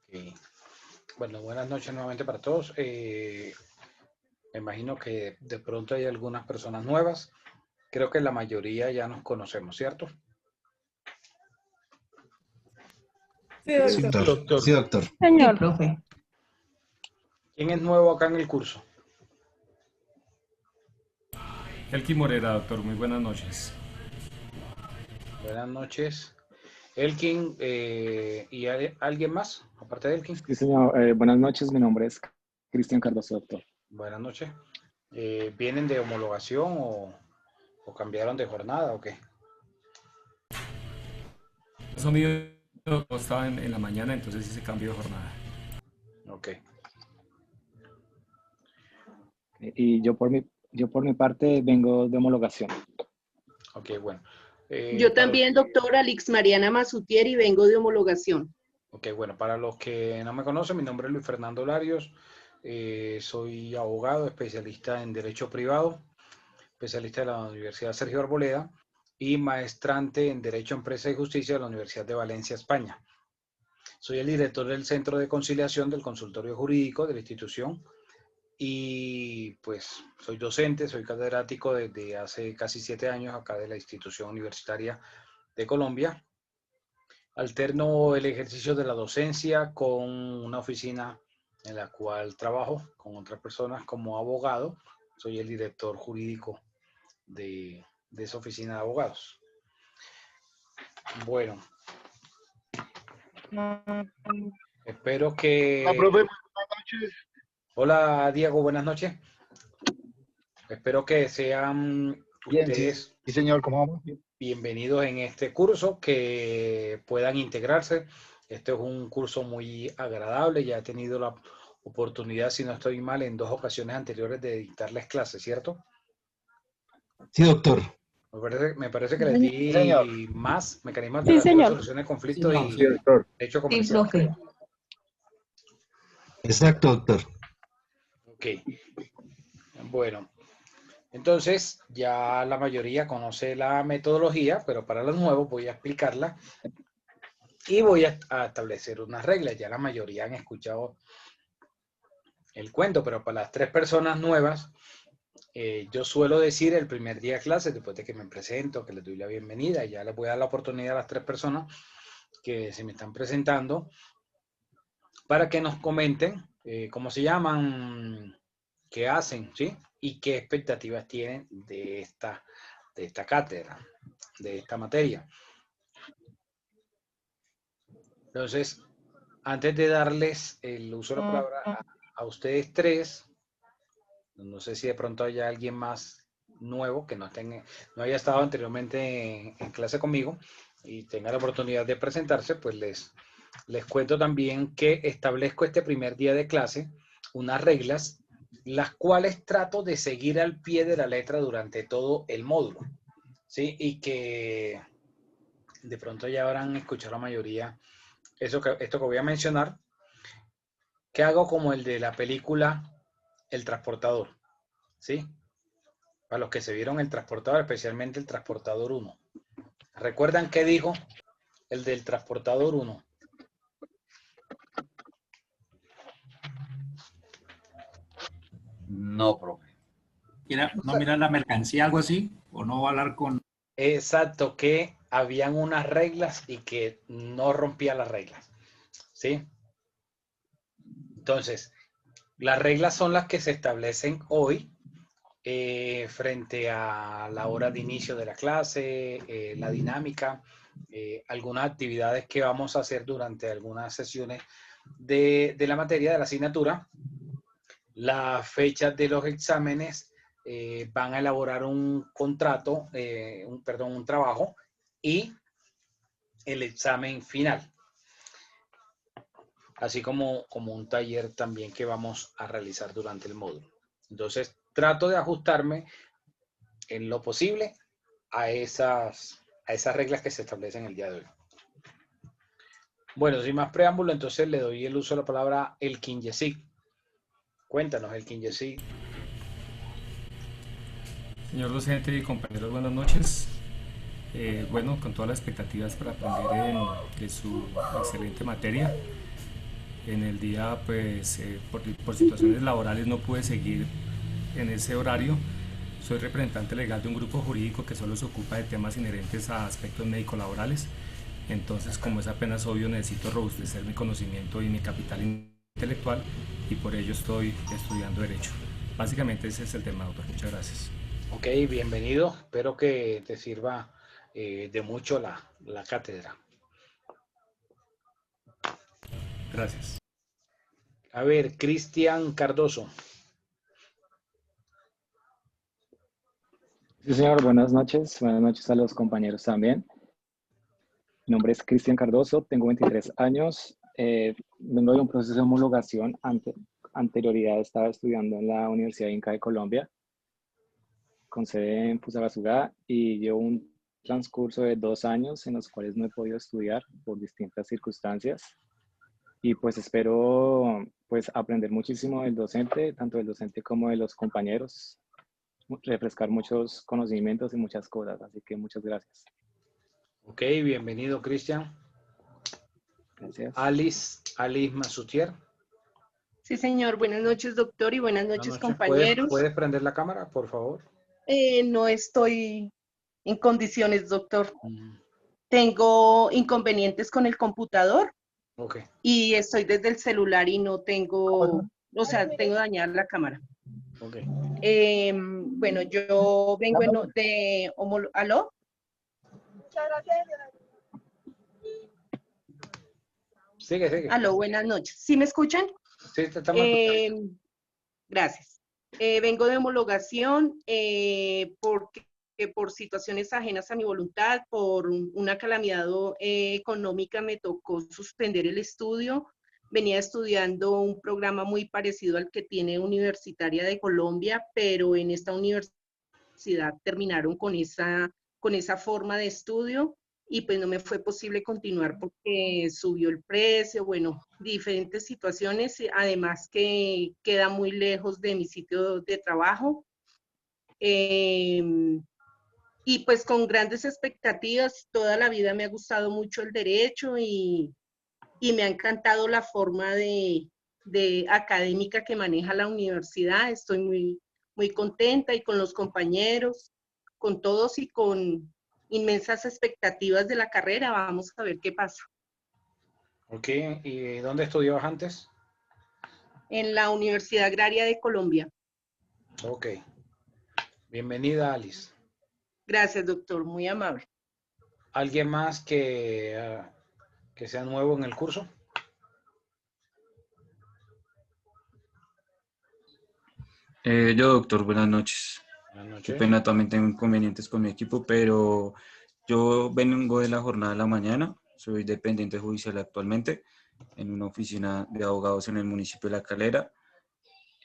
Ok. Bueno, buenas noches nuevamente para todos. Me imagino que de pronto hay algunas personas nuevas. Creo que la mayoría ya nos conocemos, ¿cierto? Sí, Sí, doctor. doctor. Doctor, Sí, doctor. Señor. Sí, profe. ¿quién es nuevo acá en el curso? Elkin Morera, doctor, muy buenas noches. Buenas noches. Elkin, ¿y alguien más, aparte de Elkin? Sí, señor. Buenas noches, mi nombre es Cristian Cardoso, doctor. Buenas noches. ¿Vienen de homologación o cambiaron de jornada o qué? El sonido no estaba en la mañana, entonces hice cambio de jornada. Ok. Y yo por mi parte vengo de homologación. Ok, bueno. Yo Para, también, doctora Alix Mariana Mazutier, y vengo de homologación. ok, bueno, para los que no me conocen, mi nombre es Luis Fernando Larios. Soy abogado, especialista en Derecho Privado, especialista de la Universidad Sergio Arboleda y maestrante en Derecho, Empresa y Justicia de la Universidad de Valencia, España. Soy el director del Centro de Conciliación del Consultorio Jurídico de la institución y pues soy docente, soy catedrático desde hace casi 7 años acá de la institución universitaria de Colombia. Alterno el ejercicio de la docencia con una oficina en la cual trabajo con otras personas como abogado. Soy el director jurídico de esa oficina de abogados. Bueno, espero Hola, que... profe, muy buenas noches. Hola Diego, buenas noches. Espero que sean Bien, sí, ustedes sí, señor, ¿cómo vamos? Bien. bienvenidos en este curso, que puedan integrarse. Este es un curso muy agradable, ya he tenido la oportunidad, si no estoy mal, en 2 ocasiones anteriores de dictarles clases, ¿cierto? Sí, doctor. Me parece que Sí, les señor. Sí, señor. di más mecanismos Sí, alternativos de señor. solución de conflictos Señor. Sí, y doctor. derecho Sí, comercial. profe. Exacto, doctor. Ok, bueno, entonces ya la mayoría conoce la metodología, pero para los nuevos voy a explicarla y voy a establecer unas reglas. Ya la mayoría han escuchado el cuento, pero para las 3 personas nuevas, yo suelo decir el primer día de clase, después de que me presento, que les doy la bienvenida, y ya les voy a dar la oportunidad a las 3 personas que se me están presentando para que nos comenten cómo se llaman, qué hacen, ¿sí? Y qué expectativas tienen de esta cátedra, de esta materia. Entonces, antes de darles el uso de la palabra a ustedes 3, no sé si de pronto haya alguien más nuevo que no haya estado anteriormente en clase conmigo y tenga la oportunidad de presentarse, pues les cuento también que establezco este primer día de clase unas reglas, las cuales trato de seguir al pie de la letra durante todo el módulo, ¿sí? Y que de pronto ya habrán escuchado la mayoría esto que voy a mencionar, que hago como el de la película El Transportador, ¿sí? Para los que se vieron El Transportador, especialmente El Transportador 1. ¿Recuerdan qué dijo el del Transportador 1? No, profe. ¿No mirar la mercancía, algo así? ¿O no va a hablar con...? Exacto, que habían unas reglas y que no rompía las reglas, ¿sí? Entonces, las reglas son las que se establecen hoy frente a la hora de inicio de la clase, la dinámica, algunas actividades que vamos a hacer durante algunas sesiones de la materia, de la asignatura, las fechas de los exámenes, van a elaborar un contrato, un trabajo y el examen final, así como un taller también que vamos a realizar durante el módulo. Entonces, trato de ajustarme en lo posible a esas reglas que se establecen el día de hoy. Bueno, sin más preámbulo, entonces le doy el uso de la palabra Elkin Yesig. Cuéntanos, Elkin Yesig. Señor docente y compañeros, buenas noches. Bueno, con todas las expectativas para aprender en su excelente materia. En el día, pues, por situaciones laborales no pude seguir en ese horario. Soy representante legal de un grupo jurídico que solo se ocupa de temas inherentes a aspectos médico-laborales. Entonces, como es apenas obvio, necesito robustecer mi conocimiento y mi capital intelectual y por ello estoy estudiando Derecho. Básicamente ese es el tema, doctor. Muchas gracias. Ok, bienvenido. Espero que te sirva de mucho la cátedra. Gracias. A ver, Cristian Cardoso. Sí, señor, buenas noches. Buenas noches a los compañeros también. Mi nombre es Cristian Cardoso, tengo 23 años. Vengo de un proceso de homologación. Anterioridad estaba estudiando en la Universidad Inca de Colombia, con sede en Fusagasugá, y llevo un transcurso de 2 años en los cuales no he podido estudiar por distintas circunstancias. Y pues espero pues aprender muchísimo del docente, tanto del docente como de los compañeros, refrescar muchos conocimientos y muchas cosas. Así que muchas gracias. Ok, bienvenido, Cristian. Gracias. Alice Masutier. Sí, señor. Buenas noches, doctor, y buenas Buenas noches, noches. ¿Puedes compañeros. prender la cámara, por favor? No estoy en condiciones, doctor. Tengo inconvenientes con el computador Ok. y estoy desde el celular y no tengo, o sea, tengo dañada la cámara. Ok. Bueno, yo vengo ¿aló? Sigue. Aló, buenas noches. ¿Sí me escuchan? Sí, te estamos escuchando. Gracias. Vengo de homologación porque por situaciones ajenas a mi voluntad, por una calamidad económica, me tocó suspender el estudio. Venía estudiando un programa muy parecido al que tiene Universitaria de Colombia, pero en esta universidad terminaron con esa forma de estudio y pues no me fue posible continuar porque subió el precio, bueno, diferentes situaciones, además que queda muy lejos de mi sitio de trabajo. Y pues con grandes expectativas, toda la vida me ha gustado mucho el derecho y me ha encantado la forma de académica que maneja la universidad. Estoy muy contenta y con los compañeros, con todos y con inmensas expectativas de la carrera. Vamos a ver qué pasa. Ok, ¿y dónde estudiabas antes? En la Universidad Agraria de Colombia. Ok. Bienvenida, Alice. Gracias, doctor. Muy amable. ¿Alguien más que sea nuevo en el curso? Yo, doctor, buenas noches. Buenas Qué noches. pena, también tengo inconvenientes con mi equipo, pero yo vengo de la jornada de la mañana, soy dependiente judicial actualmente en una oficina de abogados en el municipio de La Calera.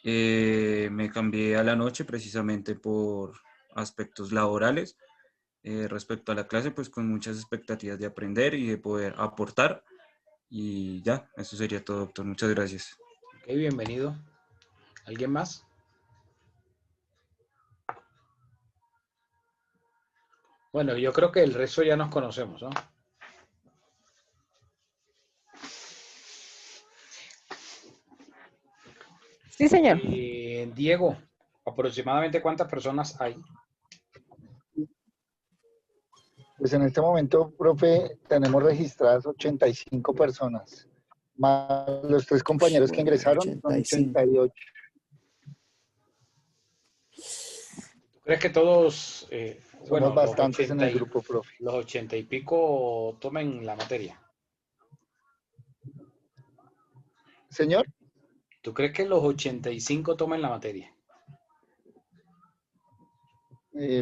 Me cambié a la noche precisamente por aspectos laborales. Respecto a la clase, pues con muchas expectativas de aprender y de poder aportar. Y ya, eso sería todo, doctor. Muchas gracias. Ok, bienvenido. ¿Alguien más? Bueno, yo creo que el resto ya nos conocemos, ¿no? Sí, señor. Diego, ¿aproximadamente cuántas personas hay? Pues en este momento, profe, tenemos registradas 85 personas, más los 3 compañeros que Bueno, ingresaron, son 85. 88. ¿Tú crees que todos, bueno, Somos bastantes en el grupo, profe. los 80 y pico tomen la materia? Señor, ¿Tú crees que los 85 tomen la materia?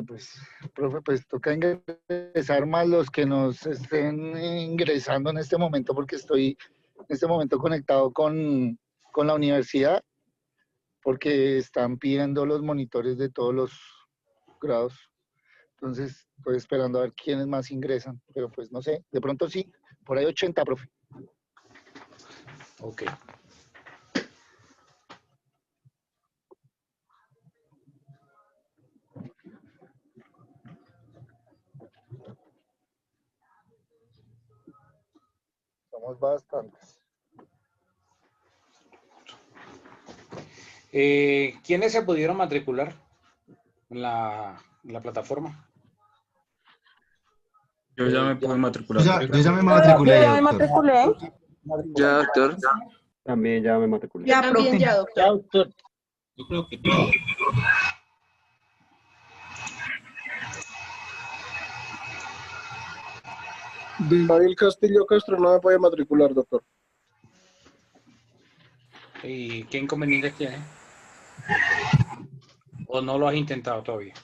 pues, profe, pues toca ingresar más los que nos estén ingresando en este momento, porque estoy en este momento conectado con la universidad, porque están pidiendo los monitores de todos los grados. Entonces, estoy esperando a ver quiénes más ingresan, pero pues no sé, de pronto sí, por ahí 80, profe. Ok. Somos bastantes. ¿Quiénes se pudieron matricular en la plataforma? Yo ya me pude matricular. Yo ya me Yo matriculé, ya me doctor. matriculé. Ya, doctor. También ya me matriculé. Yo también ya, doctor. Yo creo que todo. David Castillo Castro no me puede matricular, doctor. ¿Y qué inconvenientes tiene? ¿O no lo has intentado todavía?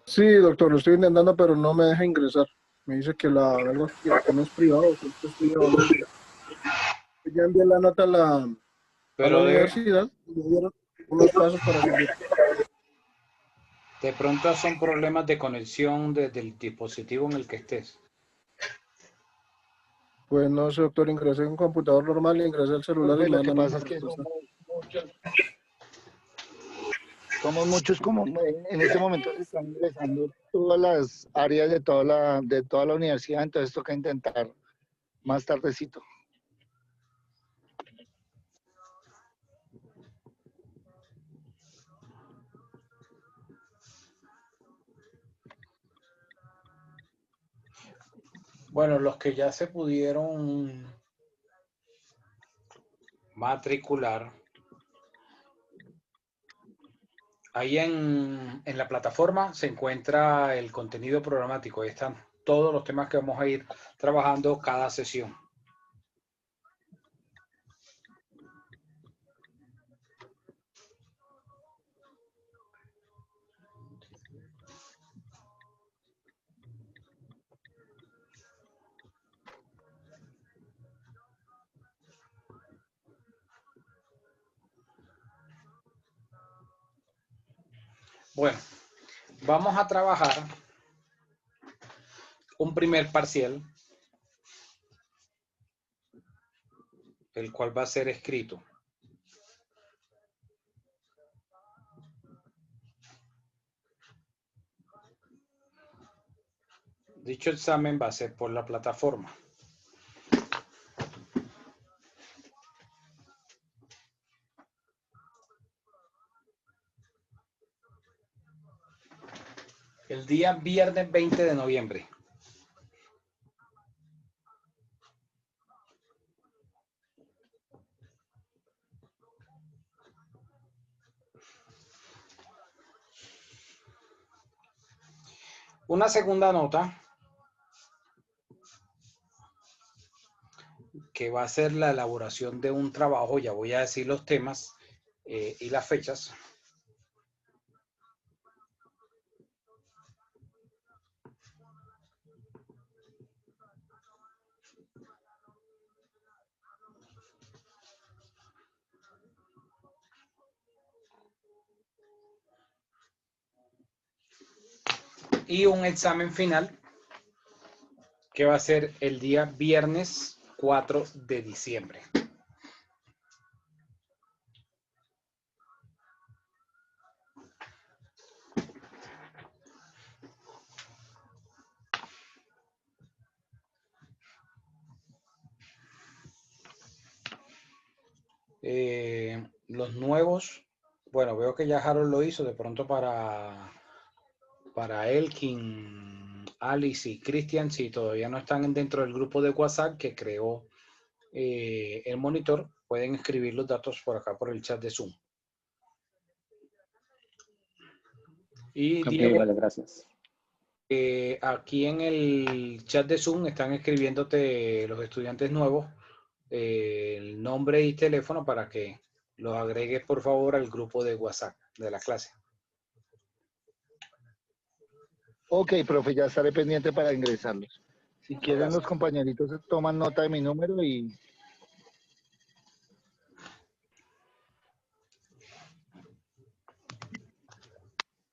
Sí, doctor, lo estoy intentando, pero no me deja ingresar. Me dice que algo que no es privado, que esto es privado. Ya envié la nota a la Pero universidad y me dieron unos pasos para seguir. de pronto son problemas de conexión desde el dispositivo en el que estés. Pues no sé, doctor, ingresé en un computador normal y ingresé al celular Profe, y me lo que dan la pasa es misma que respuesta. somos muchos como en este momento se están ingresando todas las áreas de toda la universidad, entonces toca intentar más tardecito. Bueno, los que ya se pudieron matricular, ahí en la plataforma se encuentra el contenido programático. Ahí están todos los temas que vamos a ir trabajando cada sesión. Bueno, vamos a trabajar un primer parcial, el cual va a ser escrito. Dicho examen va a ser por la plataforma. El día viernes 20 de noviembre. Una segunda nota que va a ser la elaboración de un trabajo, ya voy a decir los temas y las fechas. Y un examen final que va a ser el día viernes 4 de diciembre. Los nuevos, bueno, veo que ya Harold lo hizo, de pronto para Elkin, Alice y Christian, si todavía no están dentro del grupo de WhatsApp que creó el monitor, pueden escribir los datos por acá por el chat de Zoom. Y Ok, Diego, vale, gracias. aquí en el chat de Zoom están escribiéndote los estudiantes nuevos el nombre y teléfono para que los agregues por favor al grupo de WhatsApp de la clase. Ok, profe, ya estaré pendiente para ingresarlos. Si quieren Gracias. los compañeritos toman nota de mi número y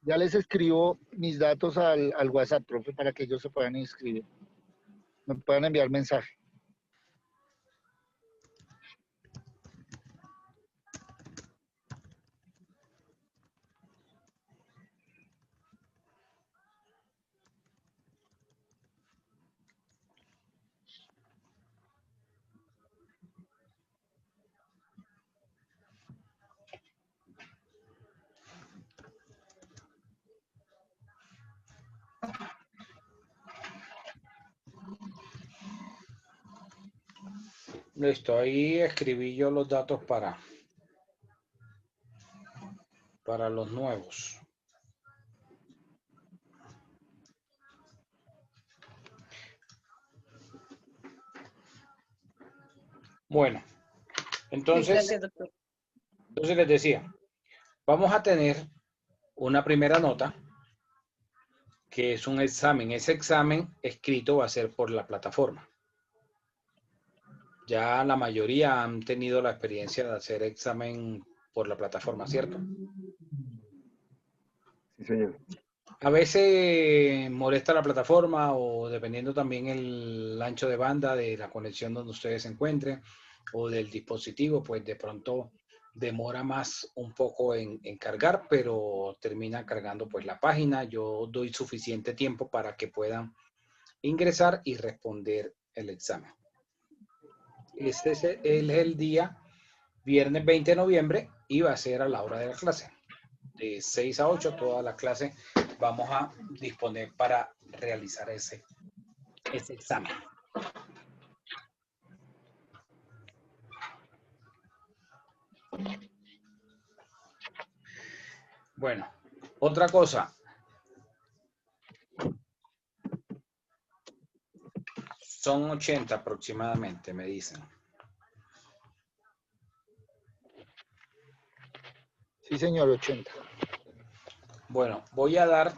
ya les escribo mis datos al WhatsApp, profe, para que ellos se puedan inscribir. Me puedan enviar mensaje. Listo, ahí escribí yo los datos para los nuevos. Bueno, Sí, entonces, gracias, doctor. les decía, vamos a tener una primera nota, que es un examen. Ese examen escrito va a ser por la plataforma. Ya la mayoría han tenido la experiencia de hacer examen por la plataforma, ¿cierto? Sí, señor. A veces molesta la plataforma o dependiendo también el ancho de banda de la conexión donde ustedes se encuentren o del dispositivo, pues de pronto demora más un poco en cargar, pero termina cargando pues la página. Yo doy suficiente tiempo para que puedan ingresar y responder el examen. Este es el día viernes 20 de noviembre y va a ser a la hora de la clase. De 6 a 8, toda la clase vamos a disponer para realizar ese examen. Bueno, otra cosa. Son 80 aproximadamente, me dicen. Sí, señor, 80. Bueno, voy a dar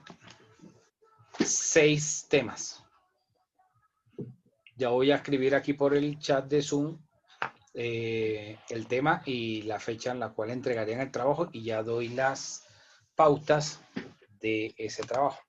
6 temas. Ya voy a escribir aquí por el chat de Zoom el tema y la fecha en la cual entregarían el trabajo y ya doy las pautas de ese trabajo.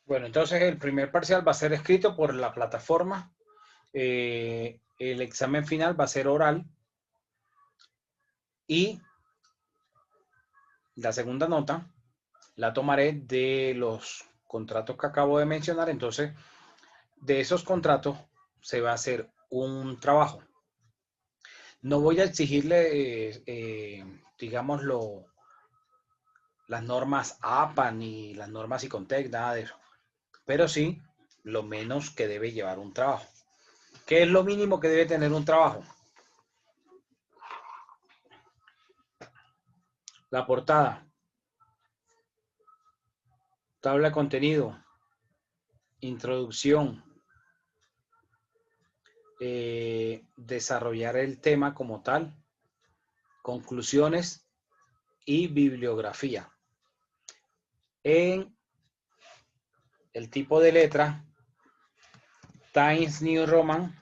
Bueno, entonces el primer parcial va a ser escrito por la plataforma. El examen final va a ser oral. Y la segunda nota la tomaré de los contratos que acabo de mencionar. Entonces, de esos contratos se va a hacer un trabajo. No voy a exigirle, digámoslo, las normas APA ni las normas ICONTEC, nada de eso. Pero sí, lo menos que debe llevar un trabajo. ¿Qué es lo mínimo que debe tener un trabajo? La portada, tabla de contenido, introducción, desarrollar el tema como tal, conclusiones y bibliografía. En el tipo de letra, Times New Roman,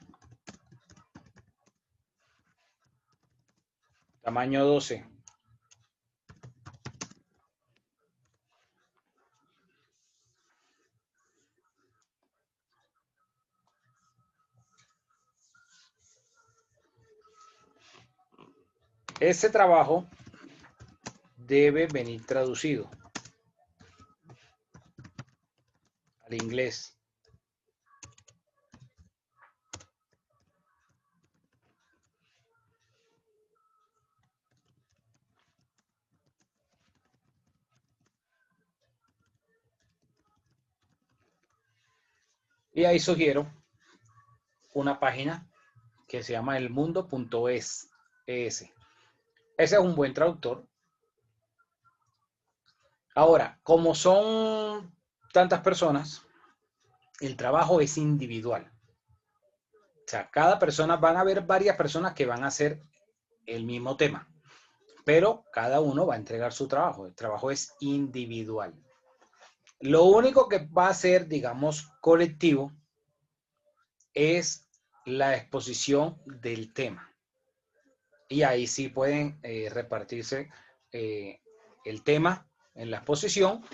tamaño 12. Ese trabajo debe venir traducido al inglés. Y ahí sugiero una página que se llama elmundo.es. Ese es un buen traductor. Ahora, como son tantas personas, el trabajo es individual. O sea, cada persona, van a haber varias personas que van a hacer el mismo tema, pero cada uno va a entregar su trabajo. El trabajo es individual. Lo único que va a ser, digamos, colectivo es la exposición del tema. Y ahí sí pueden repartirse el tema en la exposición.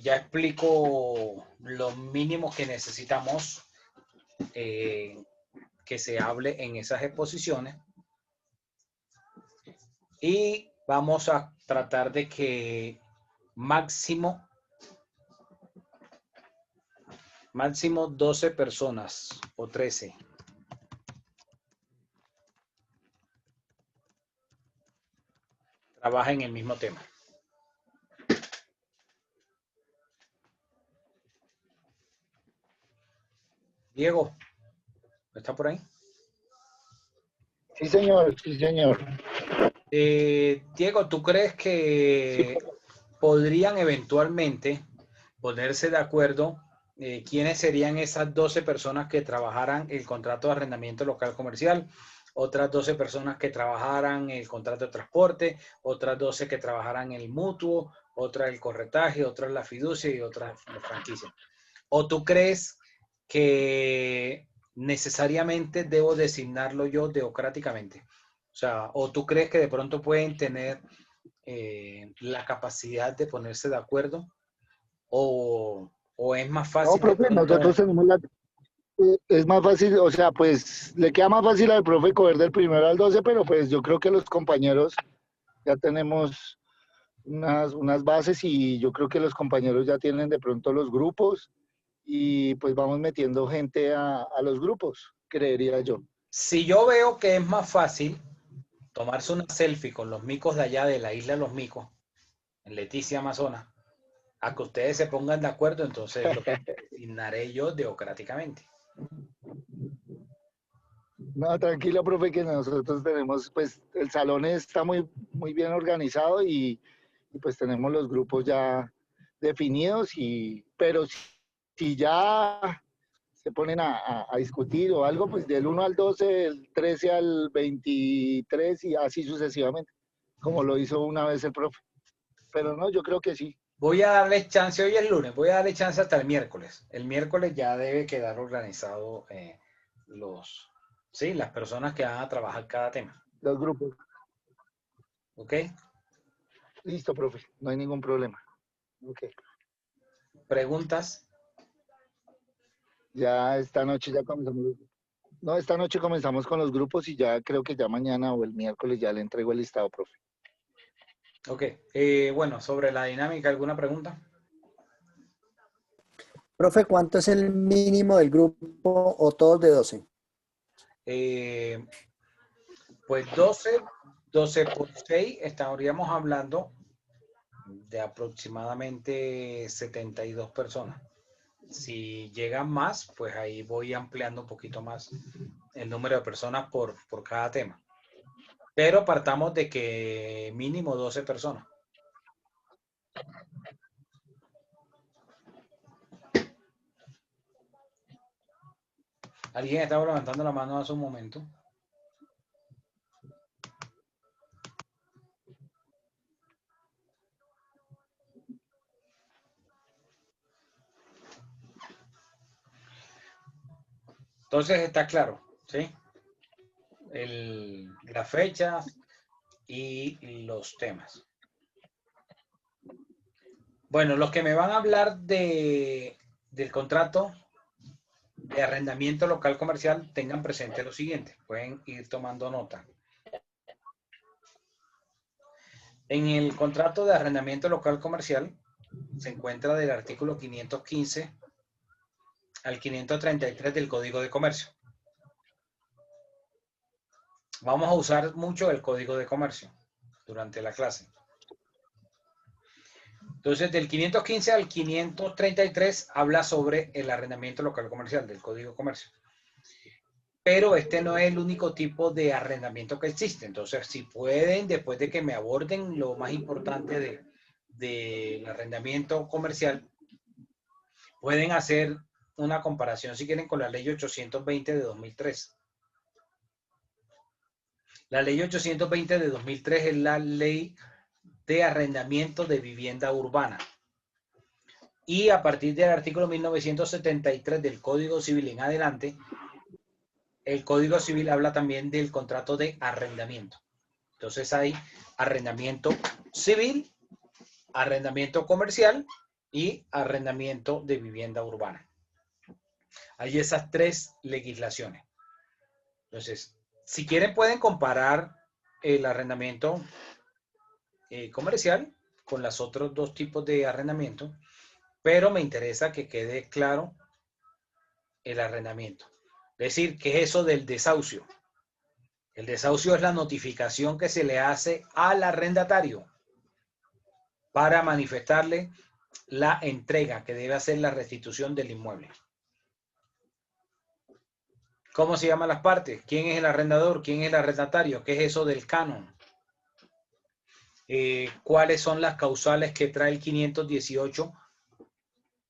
Ya explico lo mínimo que necesitamos que se hable en esas exposiciones. Y vamos a tratar de que máximo 12 personas o 13. Trabajen en el mismo tema. Diego, ¿está por ahí? Sí, señor, sí, señor. Diego, ¿tú crees que podrían eventualmente ponerse de acuerdo quiénes serían esas 12 personas que trabajaran el contrato de arrendamiento local comercial, otras 12 personas que trabajaran el contrato de transporte, otras 12 que trabajaran el mutuo, otra el corretaje, otra la fiducia y otra la franquicia? ¿O tú crees que necesariamente debo designarlo yo democráticamente? O sea, ¿o tú crees que de pronto pueden tener la capacidad de ponerse de acuerdo? ¿O es más fácil? No, profe, nosotros tenemos es más fácil, o sea, pues le queda más fácil al profe coger del primero al 12, pero pues yo creo que los compañeros ya tenemos unas bases y yo creo que los compañeros ya tienen de pronto los grupos y pues vamos metiendo gente a los grupos, creería yo. Si yo veo que es más fácil tomarse una selfie con los micos de allá de la isla de los micos, en Leticia, Amazonas, a que ustedes se pongan de acuerdo, entonces lo designaré yo democráticamente. No, tranquilo, profe, que nosotros tenemos, pues el salón está muy bien organizado y pues tenemos los grupos ya definidos, pero si ya se ponen a discutir o algo, pues del 1 al 12, del 13 al 23 y así sucesivamente, como lo hizo una vez el profe. Pero no, yo creo que sí. Voy a darles chance, hoy es lunes, voy a darle chance hasta el miércoles. El miércoles ya debe quedar organizado las personas que van a trabajar cada tema. Los grupos. ¿Ok? Listo, profe, no hay ningún problema. Ok. ¿Preguntas? Ya esta noche ya comenzamos. No, esta noche comenzamos con los grupos y ya creo que ya mañana o el miércoles ya le entrego el listado, profe. Ok. Bueno, sobre la dinámica, ¿alguna pregunta? Profe, ¿cuánto es el mínimo del grupo o todos de 12? Pues 12 por 6, estaríamos hablando de aproximadamente 72 personas. Si llegan más, pues ahí voy ampliando un poquito más el número de personas por cada tema. Pero partamos de que mínimo 12 personas. ¿Alguien estaba levantando la mano hace un momento? Entonces está claro, ¿sí? Las fechas y los temas. Bueno, los que me van a hablar del contrato de arrendamiento local comercial, tengan presente lo siguiente. Pueden ir tomando nota. En el contrato de arrendamiento local comercial se encuentra del artículo 515 al 533 del Código de Comercio. Vamos a usar mucho el Código de Comercio durante la clase. Entonces, del 515 al 533 habla sobre el arrendamiento local comercial del Código de Comercio. Pero este no es el único tipo de arrendamiento que existe. Entonces, si pueden, después de que me aborden lo más importante del arrendamiento comercial, pueden hacer una comparación, si quieren, con la Ley 820 de 2003. La Ley 820 de 2003 es la ley de arrendamiento de vivienda urbana. Y a partir del artículo 1973 del Código Civil en adelante, el Código Civil habla también del contrato de arrendamiento. Entonces hay arrendamiento civil, arrendamiento comercial y arrendamiento de vivienda urbana. Hay esas tres legislaciones. Entonces, si quieren pueden comparar el arrendamiento comercial con los otros dos tipos de arrendamiento, pero me interesa que quede claro el arrendamiento. Es decir, ¿qué es eso del desahucio? El desahucio es la notificación que se le hace al arrendatario para manifestarle la entrega que debe hacer la restitución del inmueble. ¿Cómo se llaman las partes? ¿Quién es el arrendador? ¿Quién es el arrendatario? ¿Qué es eso del canon? ¿Cuáles son las causales que trae el 518?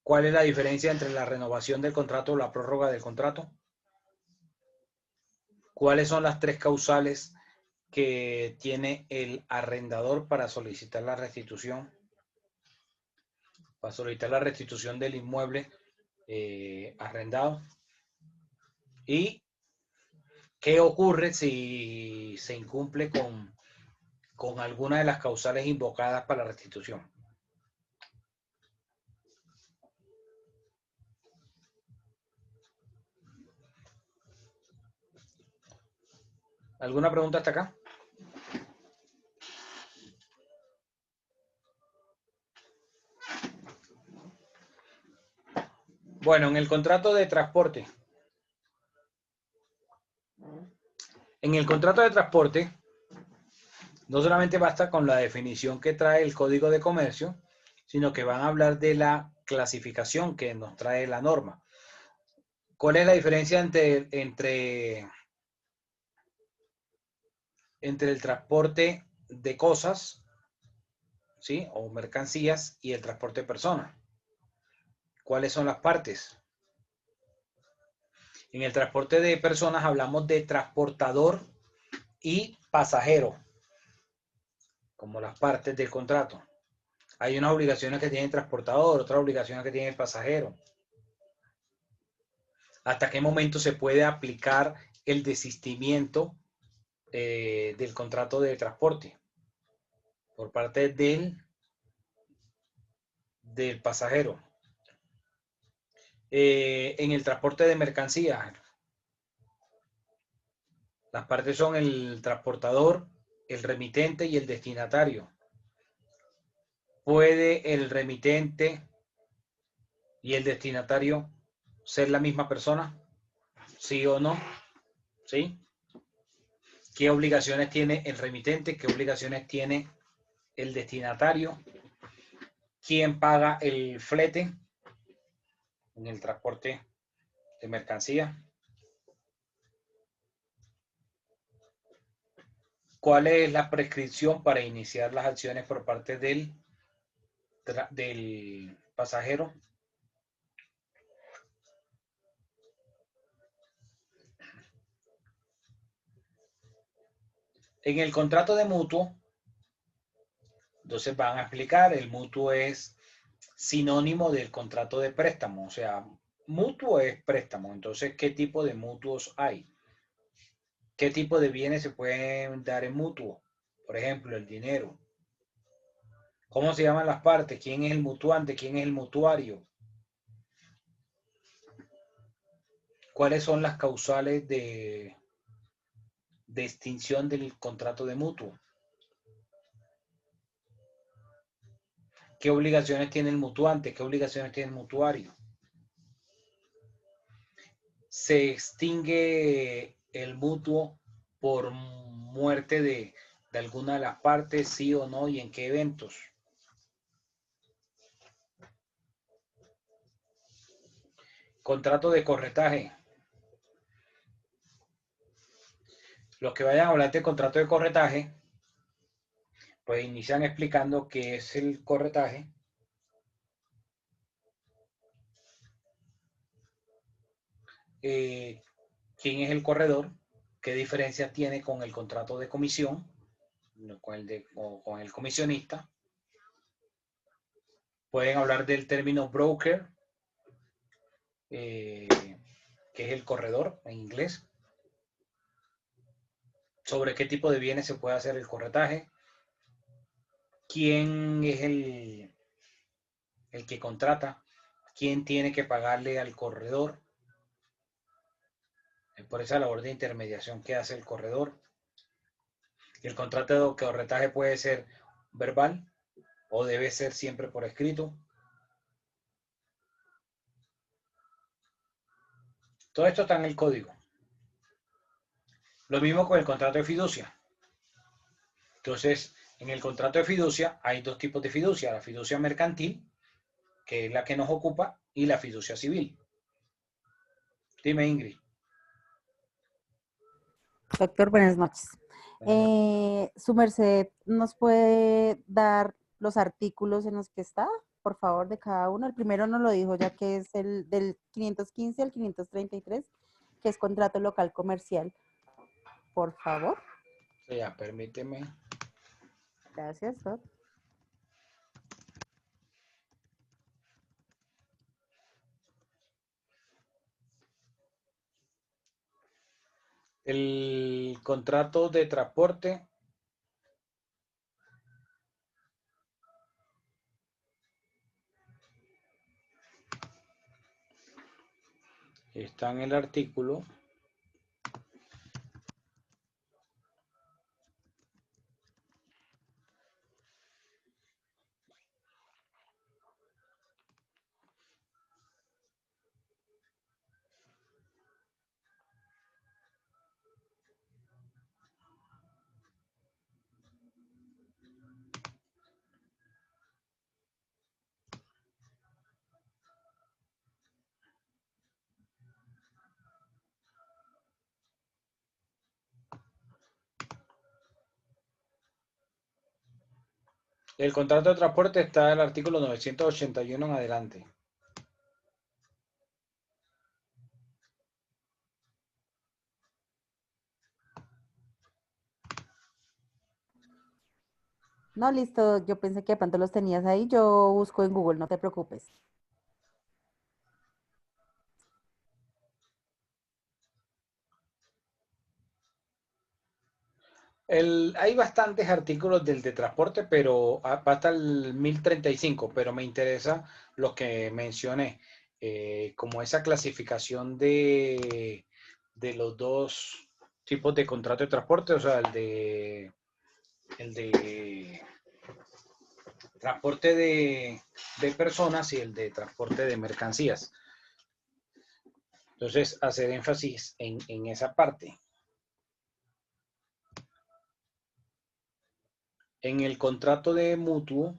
¿Cuál es la diferencia entre la renovación del contrato o la prórroga del contrato? ¿Cuáles son las tres causales que tiene el arrendador para solicitar la restitución? Para solicitar la restitución del inmueble arrendado. ¿Y qué ocurre si se incumple con alguna de las causales invocadas para la restitución? ¿Alguna pregunta hasta acá? Bueno, en el contrato de transporte. En el contrato de transporte, no solamente basta con la definición que trae el Código de Comercio, sino que van a hablar de la clasificación que nos trae la norma. ¿Cuál es la diferencia entre el transporte de cosas, ¿sí? O mercancías y el transporte de personas? ¿Cuáles son las partes? En el transporte de personas hablamos de transportador y pasajero, como las partes del contrato. Hay unas obligaciones que tiene el transportador, otras obligaciones que tiene el pasajero. ¿Hasta qué momento se puede aplicar el desistimiento del contrato de transporte por parte del pasajero? En el transporte de mercancías, las partes son el transportador, el remitente y el destinatario. ¿Puede el remitente y el destinatario ser la misma persona? ¿Sí o no? ¿Sí? ¿Qué obligaciones tiene el remitente? ¿Qué obligaciones tiene el destinatario? ¿Quién paga el flete? en el transporte de mercancía. ¿Cuál es la prescripción para iniciar las acciones por parte del pasajero? En el contrato de mutuo, entonces van a explicar, el mutuo es sinónimo del contrato de préstamo, o sea, mutuo es préstamo. Entonces, ¿qué tipo de mutuos hay? ¿Qué tipo de bienes se pueden dar en mutuo? Por ejemplo, el dinero. ¿Cómo se llaman las partes? ¿Quién es el mutuante? ¿Quién es el mutuario? ¿Cuáles son las causales de extinción del contrato de mutuo? ¿Qué obligaciones tiene el mutuante? ¿Qué obligaciones tiene el mutuario? ¿Se extingue el mutuo por muerte de alguna de las partes, sí o no, y en qué eventos? Contrato de corretaje. Los que vayan a hablar de contrato de corretaje, pues inician explicando qué es el corretaje. ¿Quién es el corredor? ¿Qué diferencia tiene con el contrato de comisión? Con el comisionista. Pueden hablar del término broker, que es el corredor en inglés. Sobre qué tipo de bienes se puede hacer el corretaje. ¿Quién es el que contrata? ¿Quién tiene que pagarle al corredor? Por esa labor de intermediación que hace el corredor. El contrato de corretaje puede ser verbal o debe ser siempre por escrito. Todo esto está en el código. Lo mismo con el contrato de fiducia. Entonces, en el contrato de fiducia hay dos tipos de fiducia. La fiducia mercantil, que es la que nos ocupa, y la fiducia civil. Dime, Ingrid. Doctor, buenas noches. ¿Su merced nos puede dar los artículos en los que está, por favor, de cada uno? El primero nos lo dijo ya que es el del 515 al 533, que es contrato local comercial. Por favor. Ya, permíteme. Gracias, Doc. El contrato de transporte está en el artículo . El contrato de transporte está en el artículo 981 en adelante. No, listo. Yo pensé que de pronto los tenías ahí. Yo busco en Google, no te preocupes. Hay bastantes artículos del de transporte, pero va hasta el 1035, pero me interesa lo que mencioné, como esa clasificación de los dos tipos de contrato de transporte, o sea, el de transporte de personas y el de transporte de mercancías. Entonces, hacer énfasis en esa parte. En el contrato de mutuo,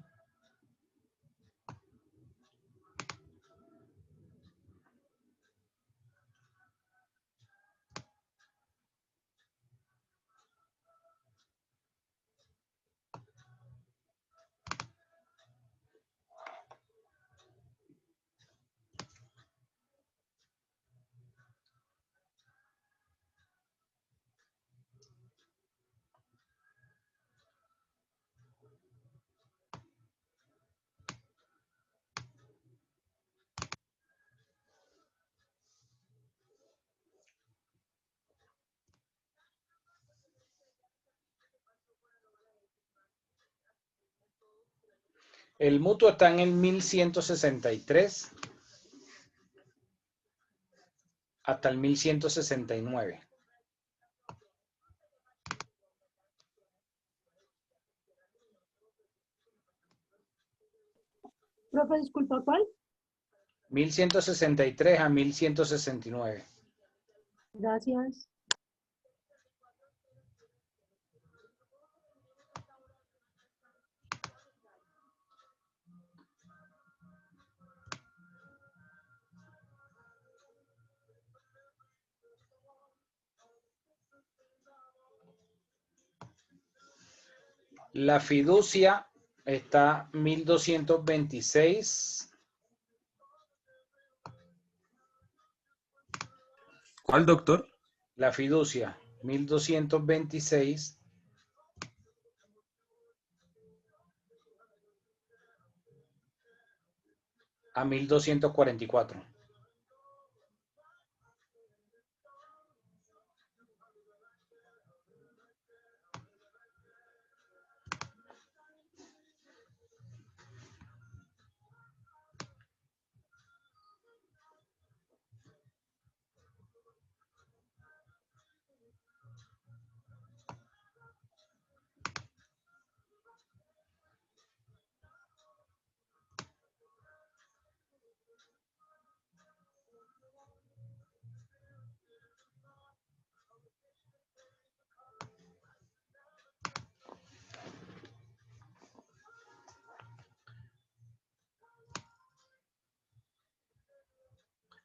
El mutuo está en el 1163 hasta el 1169. Profe, disculpa, ¿cuál? 1163 a 1169. Gracias. La fiducia está 1226. ¿Cuál, doctor? La fiducia, 1226 a 1244.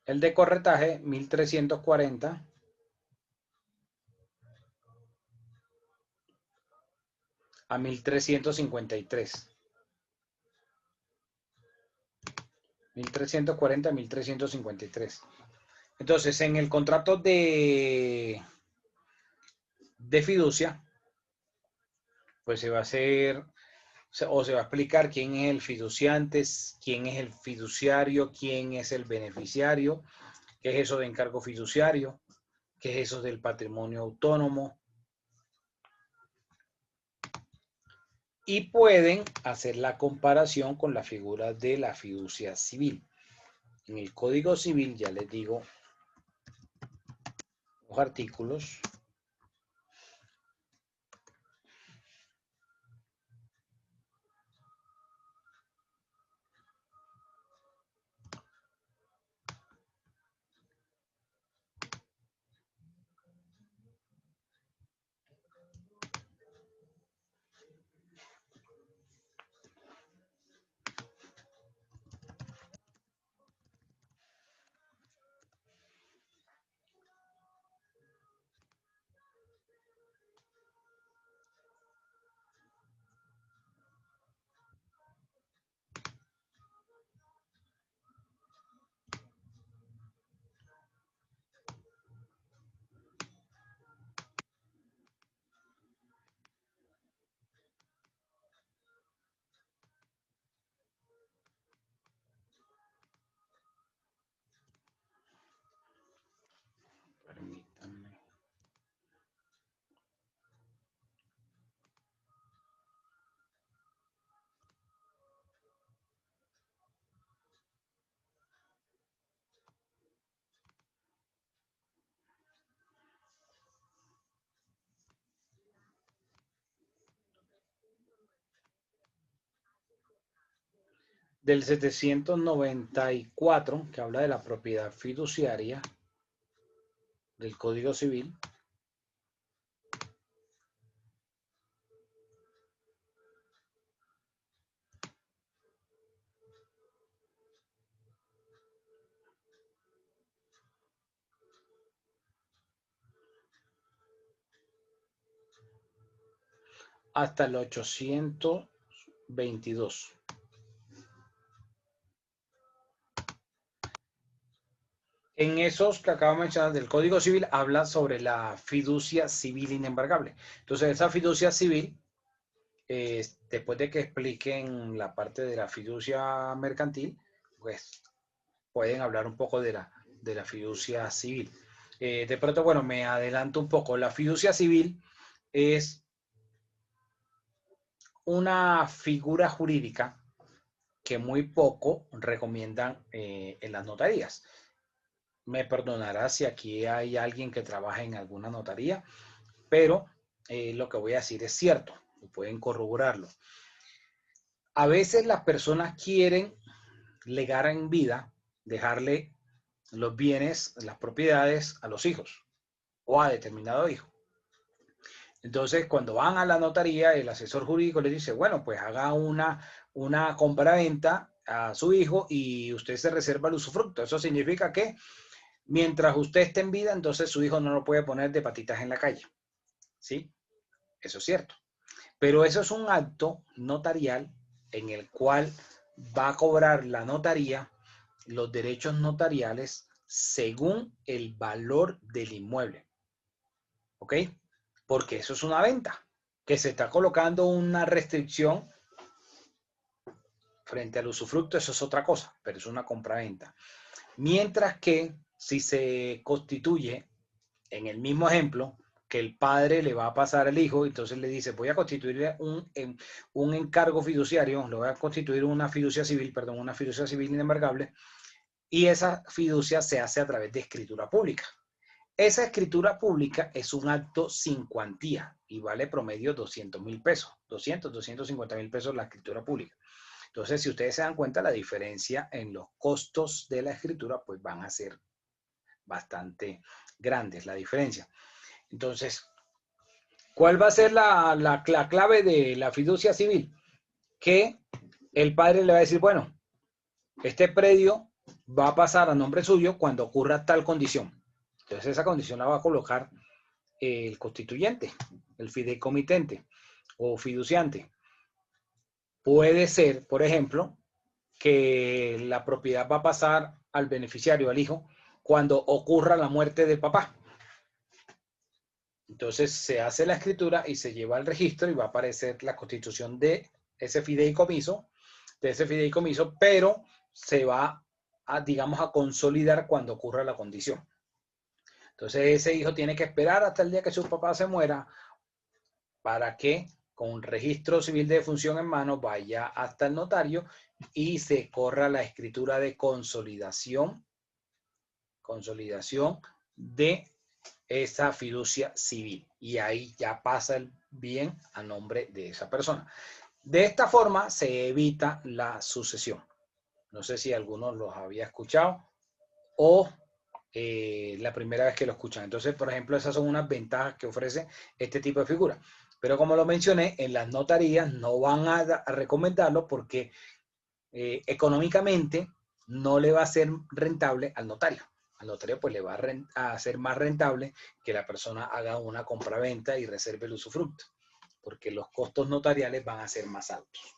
El de corretaje, 1340 a 1353. 1340 a 1353. Entonces, en el contrato de fiducia, pues se va a hacer, o se va a explicar quién es el fiduciante, quién es el fiduciario, quién es el beneficiario, qué es eso de encargo fiduciario, qué es eso del patrimonio autónomo. Y pueden hacer la comparación con la figura de la fiducia civil. En el Código Civil, ya les digo los artículos. Permítanme. Del 794, que habla de la propiedad fiduciaria del Código Civil. Hasta el 822. En esos que acabo de mencionar del Código Civil habla sobre la fiducia civil inembargable. Entonces, esa fiducia civil, después de que expliquen la parte de la fiducia mercantil, pues pueden hablar un poco de la fiducia civil. De pronto, bueno, me adelanto un poco. La fiducia civil es una figura jurídica que muy poco recomiendan en las notarías. Me perdonará si aquí hay alguien que trabaja en alguna notaría, pero lo que voy a decir es cierto, pueden corroborarlo. A veces las personas quieren legar en vida, dejarle los bienes, las propiedades a los hijos o a determinado hijo. Entonces, cuando van a la notaría, el asesor jurídico les dice, bueno, pues haga una compra-venta a su hijo y usted se reserva el usufructo. Eso significa que mientras usted esté en vida, entonces su hijo no lo puede poner de patitas en la calle. ¿Sí? Eso es cierto. Pero eso es un acto notarial en el cual va a cobrar la notaría los derechos notariales según el valor del inmueble. ¿Ok? Porque eso es una venta, que se está colocando una restricción frente al usufructo, eso es otra cosa, pero es una compraventa. Mientras que si se constituye, en el mismo ejemplo, que el padre le va a pasar al hijo, entonces le dice, voy a constituir un encargo fiduciario, lo voy a constituir una fiducia civil, perdón, una fiducia civil inembargable, y esa fiducia se hace a través de escritura pública. Esa escritura pública es un acto sin cuantía y vale promedio 200.000 pesos, 250.000 pesos la escritura pública. Entonces, si ustedes se dan cuenta, la diferencia en los costos de la escritura, pues van a ser bastante grandes la diferencia. Entonces, ¿cuál va a ser la clave de la fiducia civil? Que el padre le va a decir, bueno, este predio va a pasar a nombre suyo cuando ocurra tal condición. Entonces esa condición la va a colocar el constituyente, el fideicomitente o fiduciante. Puede ser, por ejemplo, que la propiedad va a pasar al beneficiario, al hijo, cuando ocurra la muerte del papá. Entonces se hace la escritura y se lleva al registro y va a aparecer la constitución de ese fideicomiso, pero se va a, digamos, a consolidar cuando ocurra la condición. Entonces ese hijo tiene que esperar hasta el día que su papá se muera para que con un registro civil de defunción en mano vaya hasta el notario y se corra la escritura de consolidación de esa fiducia civil. Y ahí ya pasa el bien a nombre de esa persona. De esta forma se evita la sucesión. No sé si algunos los había escuchado o la primera vez que lo escuchan. Entonces, por ejemplo, esas son unas ventajas que ofrece este tipo de figura. Pero como lo mencioné, en las notarías no van a recomendarlo porque económicamente no le va a ser rentable al notario. Al notario pues le va a ser más rentable que la persona haga una compraventa y reserve el usufructo, porque los costos notariales van a ser más altos.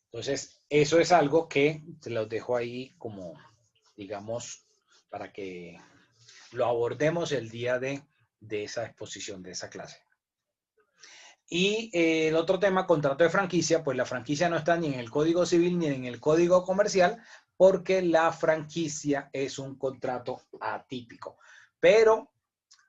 Entonces, eso es algo que se los dejo ahí como, digamos, para que lo abordemos el día de esa exposición, de esa clase. Y el otro tema, contrato de franquicia, pues la franquicia no está ni en el Código Civil ni en el Código Comercial, porque la franquicia es un contrato atípico. Pero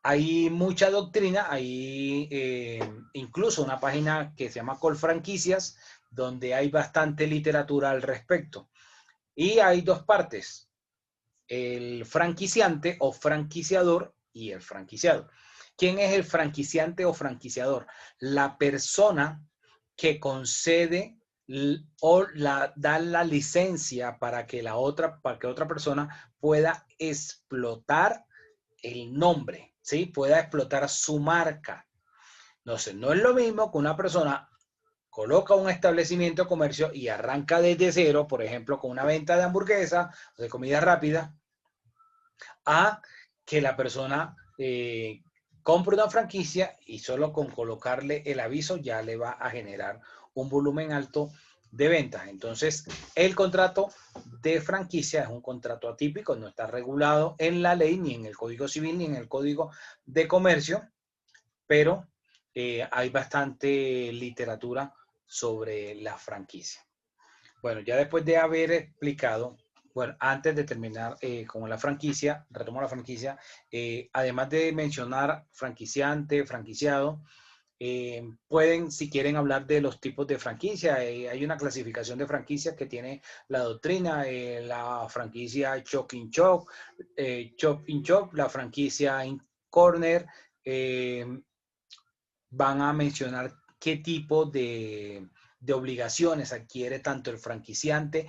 hay mucha doctrina, hay incluso una página que se llama Colfranquicias, donde hay bastante literatura al respecto. Y hay dos partes, el franquiciante o franquiciador y el franquiciado. ¿Quién es el franquiciante o franquiciador? La persona que concede o da la licencia para que otra persona pueda explotar el nombre, ¿sí? Pueda explotar su marca. Entonces, no es lo mismo que una persona coloca un establecimiento de comercio y arranca desde cero, por ejemplo, con una venta de hamburguesa o de comida rápida, a que la persona compre una franquicia y solo con colocarle el aviso ya le va a generar un volumen alto de ventas. Entonces, el contrato de franquicia es un contrato atípico, no está regulado en la ley, ni en el Código Civil, ni en el Código de Comercio, pero hay bastante literatura sobre la franquicia. Bueno, ya después de haber explicado, bueno, antes de terminar con la franquicia, retomo la franquicia, además de mencionar franquiciante, franquiciado, Pueden, si quieren, hablar de los tipos de franquicia. Hay una clasificación de franquicias que tiene la doctrina, la franquicia Chop in Chop, la franquicia in Corner. Van a mencionar qué tipo de obligaciones adquiere tanto el franquiciante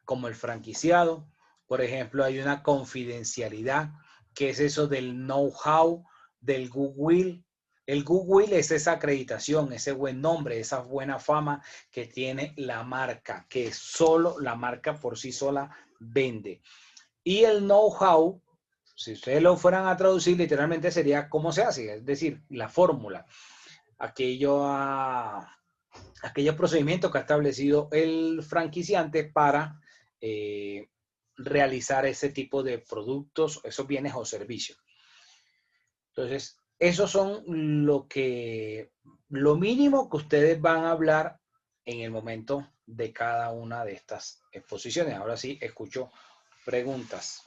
como el franquiciado. Por ejemplo, hay una confidencialidad, que es eso del know-how, del goodwill. El goodwill es esa acreditación, ese buen nombre, esa buena fama que tiene la marca, que solo la marca por sí sola vende. Y el know-how, si ustedes lo fueran a traducir, literalmente sería cómo se hace, es decir, la fórmula, aquellos procedimientos que ha establecido el franquiciante para realizar ese tipo de productos, esos bienes o servicios. Entonces, esos son lo mínimo que ustedes van a hablar en el momento de cada una de estas exposiciones. Ahora sí, escucho preguntas.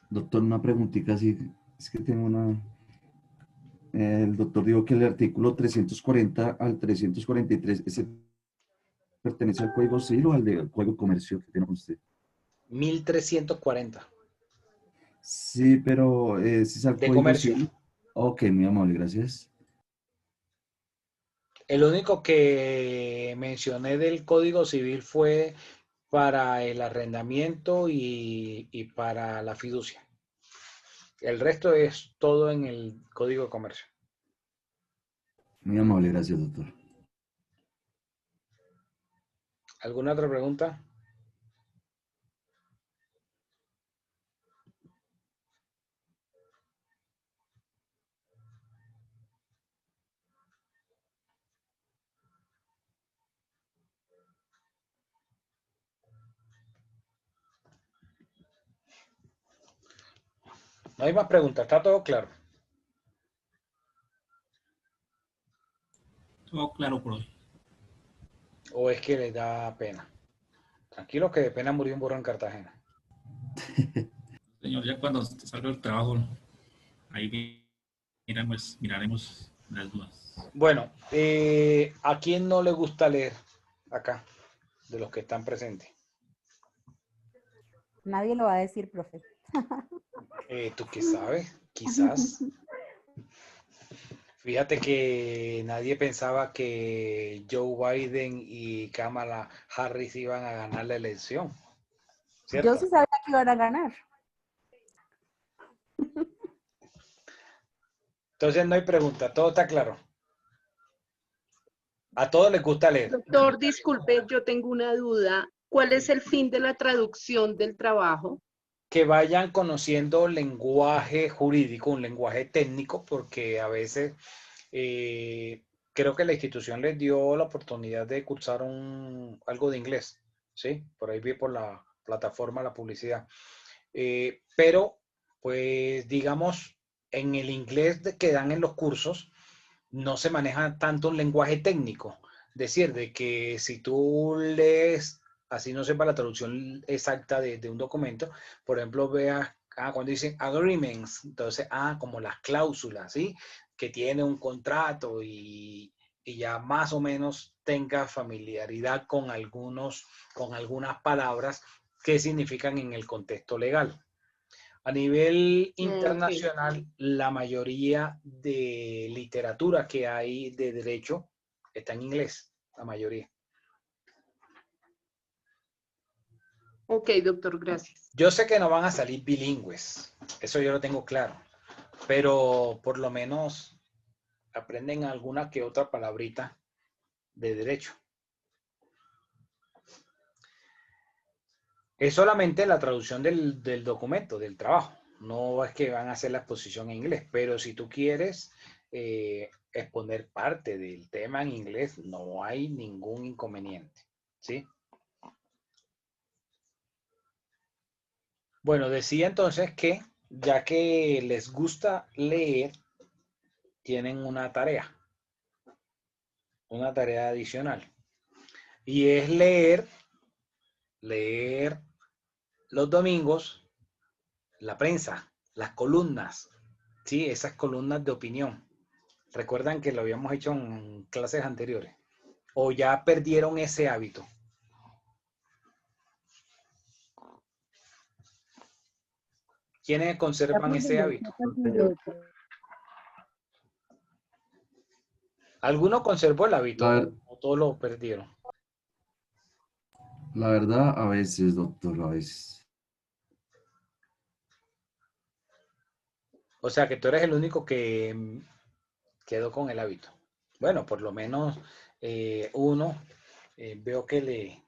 Doctor, una preguntita, sí, es que tengo una... El doctor dijo que el artículo 340 al 343, ¿ese pertenece al Código Civil o al del Código de Comercio que tiene usted? 1340. Sí, pero si es al De Código comercio. Civil. Ok, muy amable, gracias. El único que mencioné del Código Civil fue para el arrendamiento y para la fiducia. El resto es todo en el Código de Comercio. Muy amable, gracias, doctor. ¿Alguna otra pregunta? No hay más preguntas, está todo claro. Todo claro por hoy. ¿O es que les da pena? Tranquilo que de pena murió un burro en Cartagena. Señor, ya cuando salga el trabajo, ahí miraremos las dudas. Bueno, ¿a quién no le gusta leer acá, de los que están presentes? Nadie lo va a decir, profe. ¿Tú qué sabes? Quizás. Fíjate que nadie pensaba que Joe Biden y Kamala Harris iban a ganar la elección, ¿cierto? Yo sí sabía que iban a ganar. Entonces no hay pregunta, todo está claro. A todos les gusta leer. Doctor, disculpe, yo tengo una duda. ¿Cuál es el fin de la traducción del trabajo? Que vayan conociendo lenguaje jurídico, un lenguaje técnico, porque a veces creo que la institución les dio la oportunidad de cursar algo de inglés, ¿sí? Por ahí vi por la plataforma la publicidad. Pero, pues, digamos, en el inglés que dan en los cursos, no se maneja tanto un lenguaje técnico. Es decir, de que si tú lees, así no sepa la traducción exacta de un documento, por ejemplo, veas cuando dicen agreements, entonces, como las cláusulas, ¿sí? Que tiene un contrato y ya más o menos tenga familiaridad con algunas palabras que significan en el contexto legal. A nivel internacional, la mayoría de literatura que hay de derecho está en inglés, la mayoría. Ok, doctor, gracias. Yo sé que no van a salir bilingües, eso yo lo tengo claro, pero por lo menos aprenden alguna que otra palabrita de derecho. Es solamente la traducción del documento, del trabajo. No es que van a hacer la exposición en inglés, pero si tú quieres exponer parte del tema en inglés, no hay ningún inconveniente, ¿sí? Bueno, decía entonces que ya que les gusta leer, tienen una tarea adicional. Y es leer los domingos la prensa, las columnas, ¿sí? Esas columnas de opinión. ¿Recuerdan que lo habíamos hecho en clases anteriores? ¿O ya perdieron ese hábito? ¿Quiénes conservan ese hábito? ¿Alguno conservó el hábito o todos lo perdieron? La verdad, a veces, doctor, a veces. O sea que tú eres el único que quedó con el hábito. Bueno, por lo menos uno veo que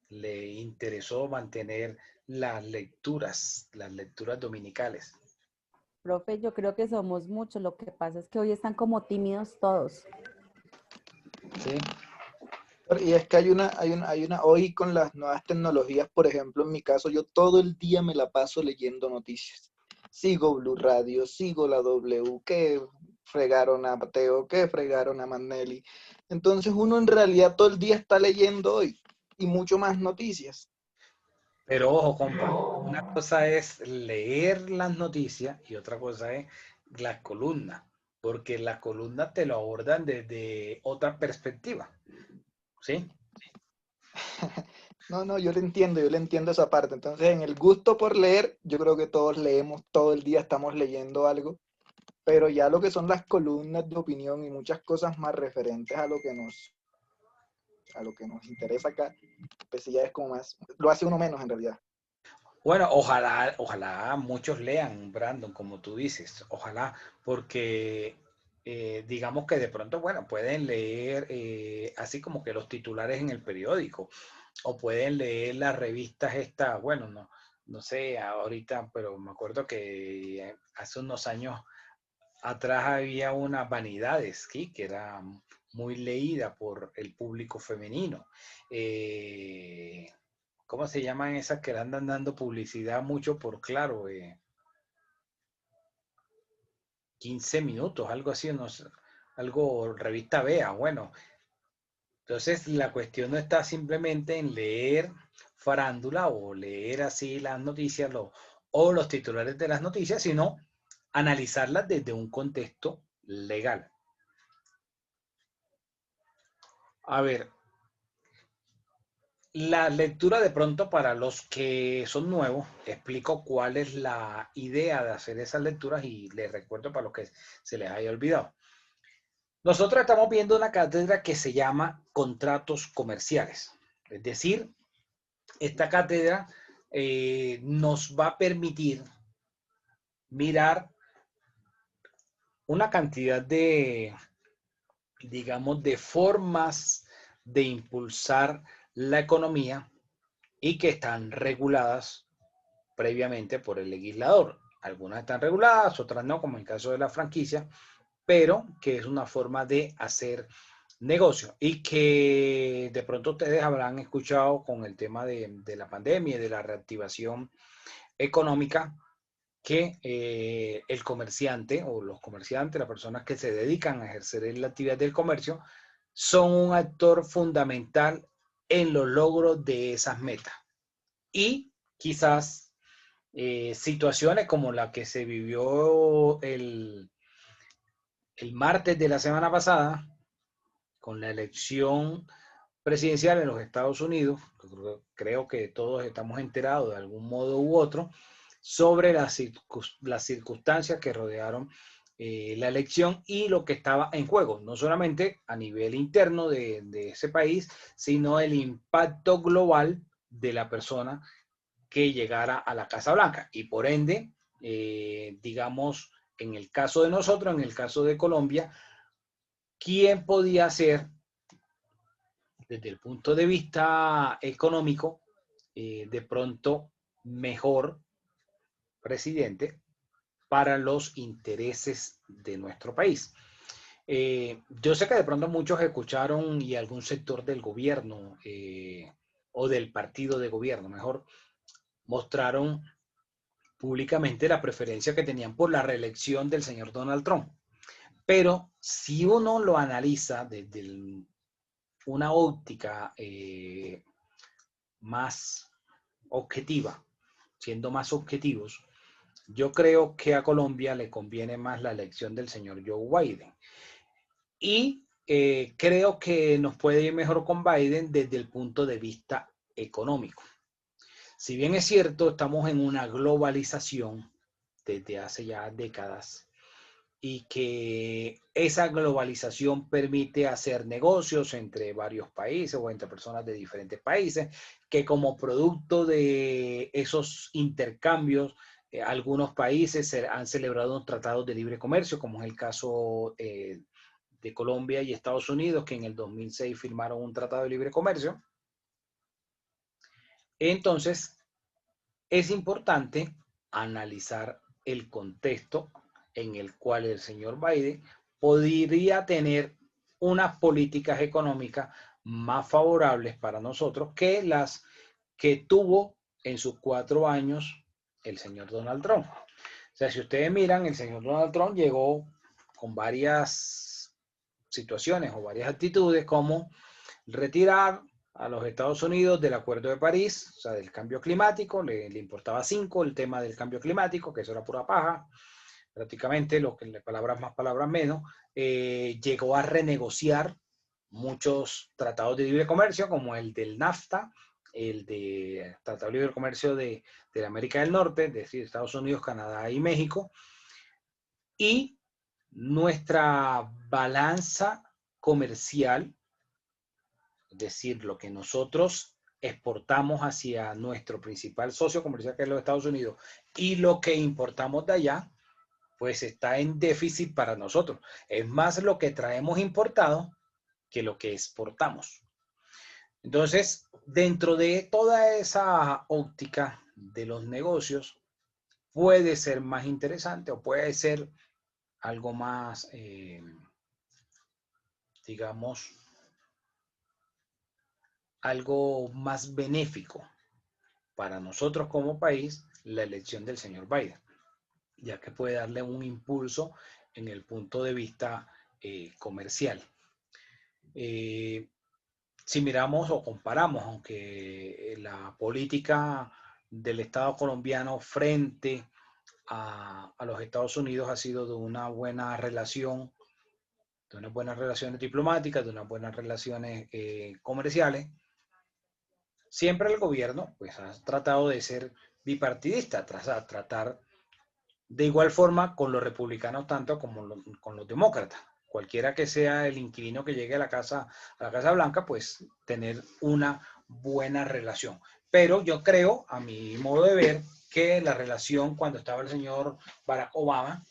le interesó mantener las lecturas dominicales. Profe, yo creo que somos muchos. Lo que pasa es que hoy están como tímidos todos. Sí. Y es que hoy con las nuevas tecnologías, por ejemplo, en mi caso, yo todo el día me la paso leyendo noticias. Sigo Blue Radio, sigo la W, que fregaron a Mateo, que fregaron a Manelli. Entonces uno en realidad todo el día está leyendo hoy y mucho más noticias. Pero ojo, compa, una cosa es leer las noticias y otra cosa es las columnas, porque las columnas te lo abordan desde otra perspectiva, ¿sí? No, yo le entiendo esa parte. Entonces, en el gusto por leer, yo creo que todos leemos, todo el día estamos leyendo algo, pero ya lo que son las columnas de opinión y muchas cosas más referentes a lo que nos interesa acá, pues sí ya es como más, lo hace uno menos en realidad. Bueno, ojalá muchos lean, Brandon, como tú dices, ojalá, porque digamos que de pronto, bueno, pueden leer así como que los titulares en el periódico, o pueden leer las revistas estas, bueno, no sé ahorita, pero me acuerdo que hace unos años atrás había una Vanidades, ¿sí? Que era muy leída por el público femenino. ¿Cómo se llaman esas que le andan dando publicidad mucho por Claro? 15 minutos, algo así, no sé, algo, revista Vea, bueno. Entonces la cuestión no está simplemente en leer farándula o leer así las noticias o los titulares de las noticias, sino analizarlas desde un contexto legal. A ver, la lectura de pronto para los que son nuevos, explico cuál es la idea de hacer esas lecturas y les recuerdo para los que se les haya olvidado. Nosotros estamos viendo una cátedra que se llama Contratos Comerciales. Es decir, esta cátedra nos va a permitir mirar una cantidad de, digamos, de formas de impulsar la economía y que están reguladas previamente por el legislador. Algunas están reguladas, otras no, como en el caso de la franquicia, pero que es una forma de hacer negocio y que de pronto ustedes habrán escuchado con el tema de la pandemia y de la reactivación económica, que el comerciante o los comerciantes, las personas que se dedican a ejercer la actividad del comercio, son un actor fundamental en los logros de esas metas. Y quizás situaciones como la que se vivió el martes de la semana pasada, con la elección presidencial en los Estados Unidos, creo que todos estamos enterados de algún modo u otro, sobre las circunstancias que rodearon la elección y lo que estaba en juego, no solamente a nivel interno de ese país, sino el impacto global de la persona que llegara a la Casa Blanca. Y por ende, digamos, en el caso de nosotros, en el caso de Colombia, ¿quién podía ser, desde el punto de vista económico, de pronto mejor presidente para los intereses de nuestro país? Yo sé que de pronto muchos escucharon y algún sector del gobierno o del partido de gobierno, mejor, mostraron públicamente la preferencia que tenían por la reelección del señor Donald Trump. Pero si uno lo analiza desde una óptica más objetiva, siendo más objetivos, yo creo que a Colombia le conviene más la elección del señor Joe Biden. Y creo que nos puede ir mejor con Biden desde el punto de vista económico. Si bien es cierto, estamos en una globalización desde hace ya décadas y que esa globalización permite hacer negocios entre varios países o entre personas de diferentes países, que como producto de esos intercambios, algunos países han celebrado unos tratados de libre comercio, como es el caso de Colombia y Estados Unidos, que en el 2006 firmaron un tratado de libre comercio. Entonces, es importante analizar el contexto en el cual el señor Biden podría tener unas políticas económicas más favorables para nosotros que las que tuvo en sus 4 años el señor Donald Trump. O sea, si ustedes miran, el señor Donald Trump llegó con varias situaciones o varias actitudes como retirar a los Estados Unidos del Acuerdo de París, o sea, del cambio climático, le importaba 5 el tema del cambio climático, que eso era pura paja, prácticamente, lo que palabras más, palabras menos, llegó a renegociar muchos tratados de libre comercio, como el del NAFTA, el de Tratado de Libre Comercio de América del Norte, es decir, Estados Unidos, Canadá y México, y nuestra balanza comercial, es decir, lo que nosotros exportamos hacia nuestro principal socio comercial, que es los Estados Unidos, y lo que importamos de allá, pues está en déficit para nosotros. Es más lo que traemos importado que lo que exportamos. Entonces, dentro de toda esa óptica de los negocios, puede ser más interesante o puede ser algo más, digamos, algo más benéfico para nosotros como país la elección del señor Biden, ya que puede darle un impulso en el punto de vista comercial. Si miramos o comparamos, aunque la política del Estado colombiano frente a los Estados Unidos ha sido de una buena relación, de unas buenas relaciones diplomáticas, de unas buenas relaciones comerciales, siempre el gobierno pues, ha tratado de ser bipartidista, tratar de igual forma con los republicanos tanto como con los demócratas. Cualquiera que sea el inquilino que llegue a la Casa Blanca, pues tener una buena relación. Pero yo creo, a mi modo de ver, que la relación cuando estaba el señor Barack Obama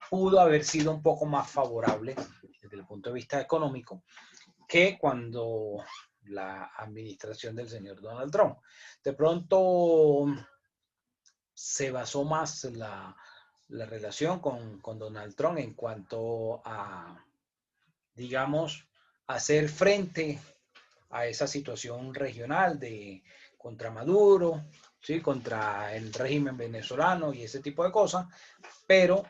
pudo haber sido un poco más favorable desde el punto de vista económico que cuando la administración del señor Donald Trump. De pronto se basó más la relación con Donald Trump en cuanto a, digamos, hacer frente a esa situación regional contra Maduro, ¿sí? Contra el régimen venezolano y ese tipo de cosas, pero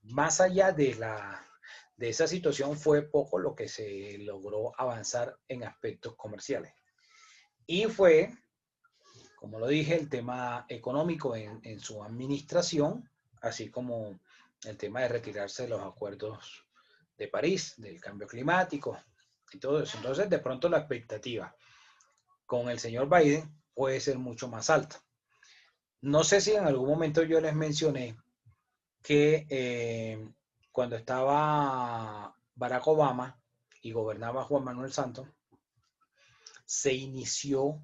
más allá de esa situación fue poco lo que se logró avanzar en aspectos comerciales. Y fue, como lo dije, el tema económico en su administración, así como el tema de retirarse de los acuerdos de París, del cambio climático y todo eso. Entonces, de pronto la expectativa con el señor Biden puede ser mucho más alta. No sé si en algún momento yo les mencioné que cuando estaba Barack Obama y gobernaba Juan Manuel Santos, se inició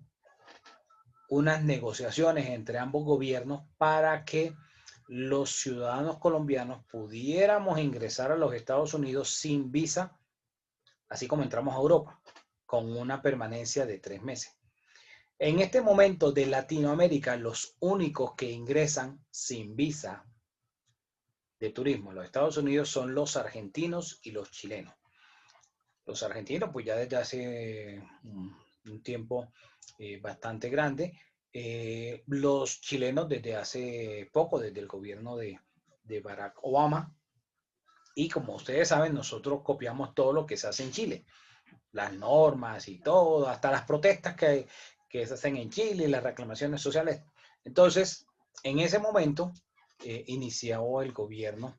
unas negociaciones entre ambos gobiernos para que los ciudadanos colombianos pudiéramos ingresar a los Estados Unidos sin visa, así como entramos a Europa, con una permanencia de 3 meses. En este momento de Latinoamérica, los únicos que ingresan sin visa de turismo a los Estados Unidos son los argentinos y los chilenos. Los argentinos, pues ya desde hace un tiempo bastante grande, los chilenos desde hace poco, desde el gobierno de Barack Obama, y como ustedes saben, nosotros copiamos todo lo que se hace en Chile, las normas y todo, hasta las protestas que se hacen en Chile, las reclamaciones sociales. Entonces, En ese momento inició el gobierno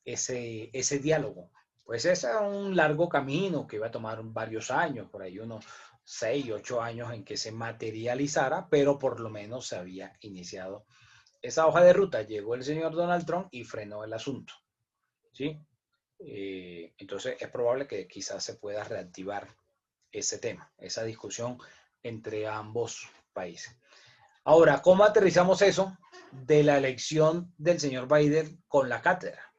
ese diálogo. Pues ese era un largo camino que iba a tomar varios años, por ahí unos 6, 8 años en que se materializara, pero por lo menos se había iniciado esa hoja de ruta. Llegó el señor Donald Trump y frenó el asunto, ¿sí? Entonces es probable que quizás se pueda reactivar ese tema, esa discusión entre ambos países. Ahora, ¿cómo aterrizamos eso de la elección del señor Biden con la cátedra?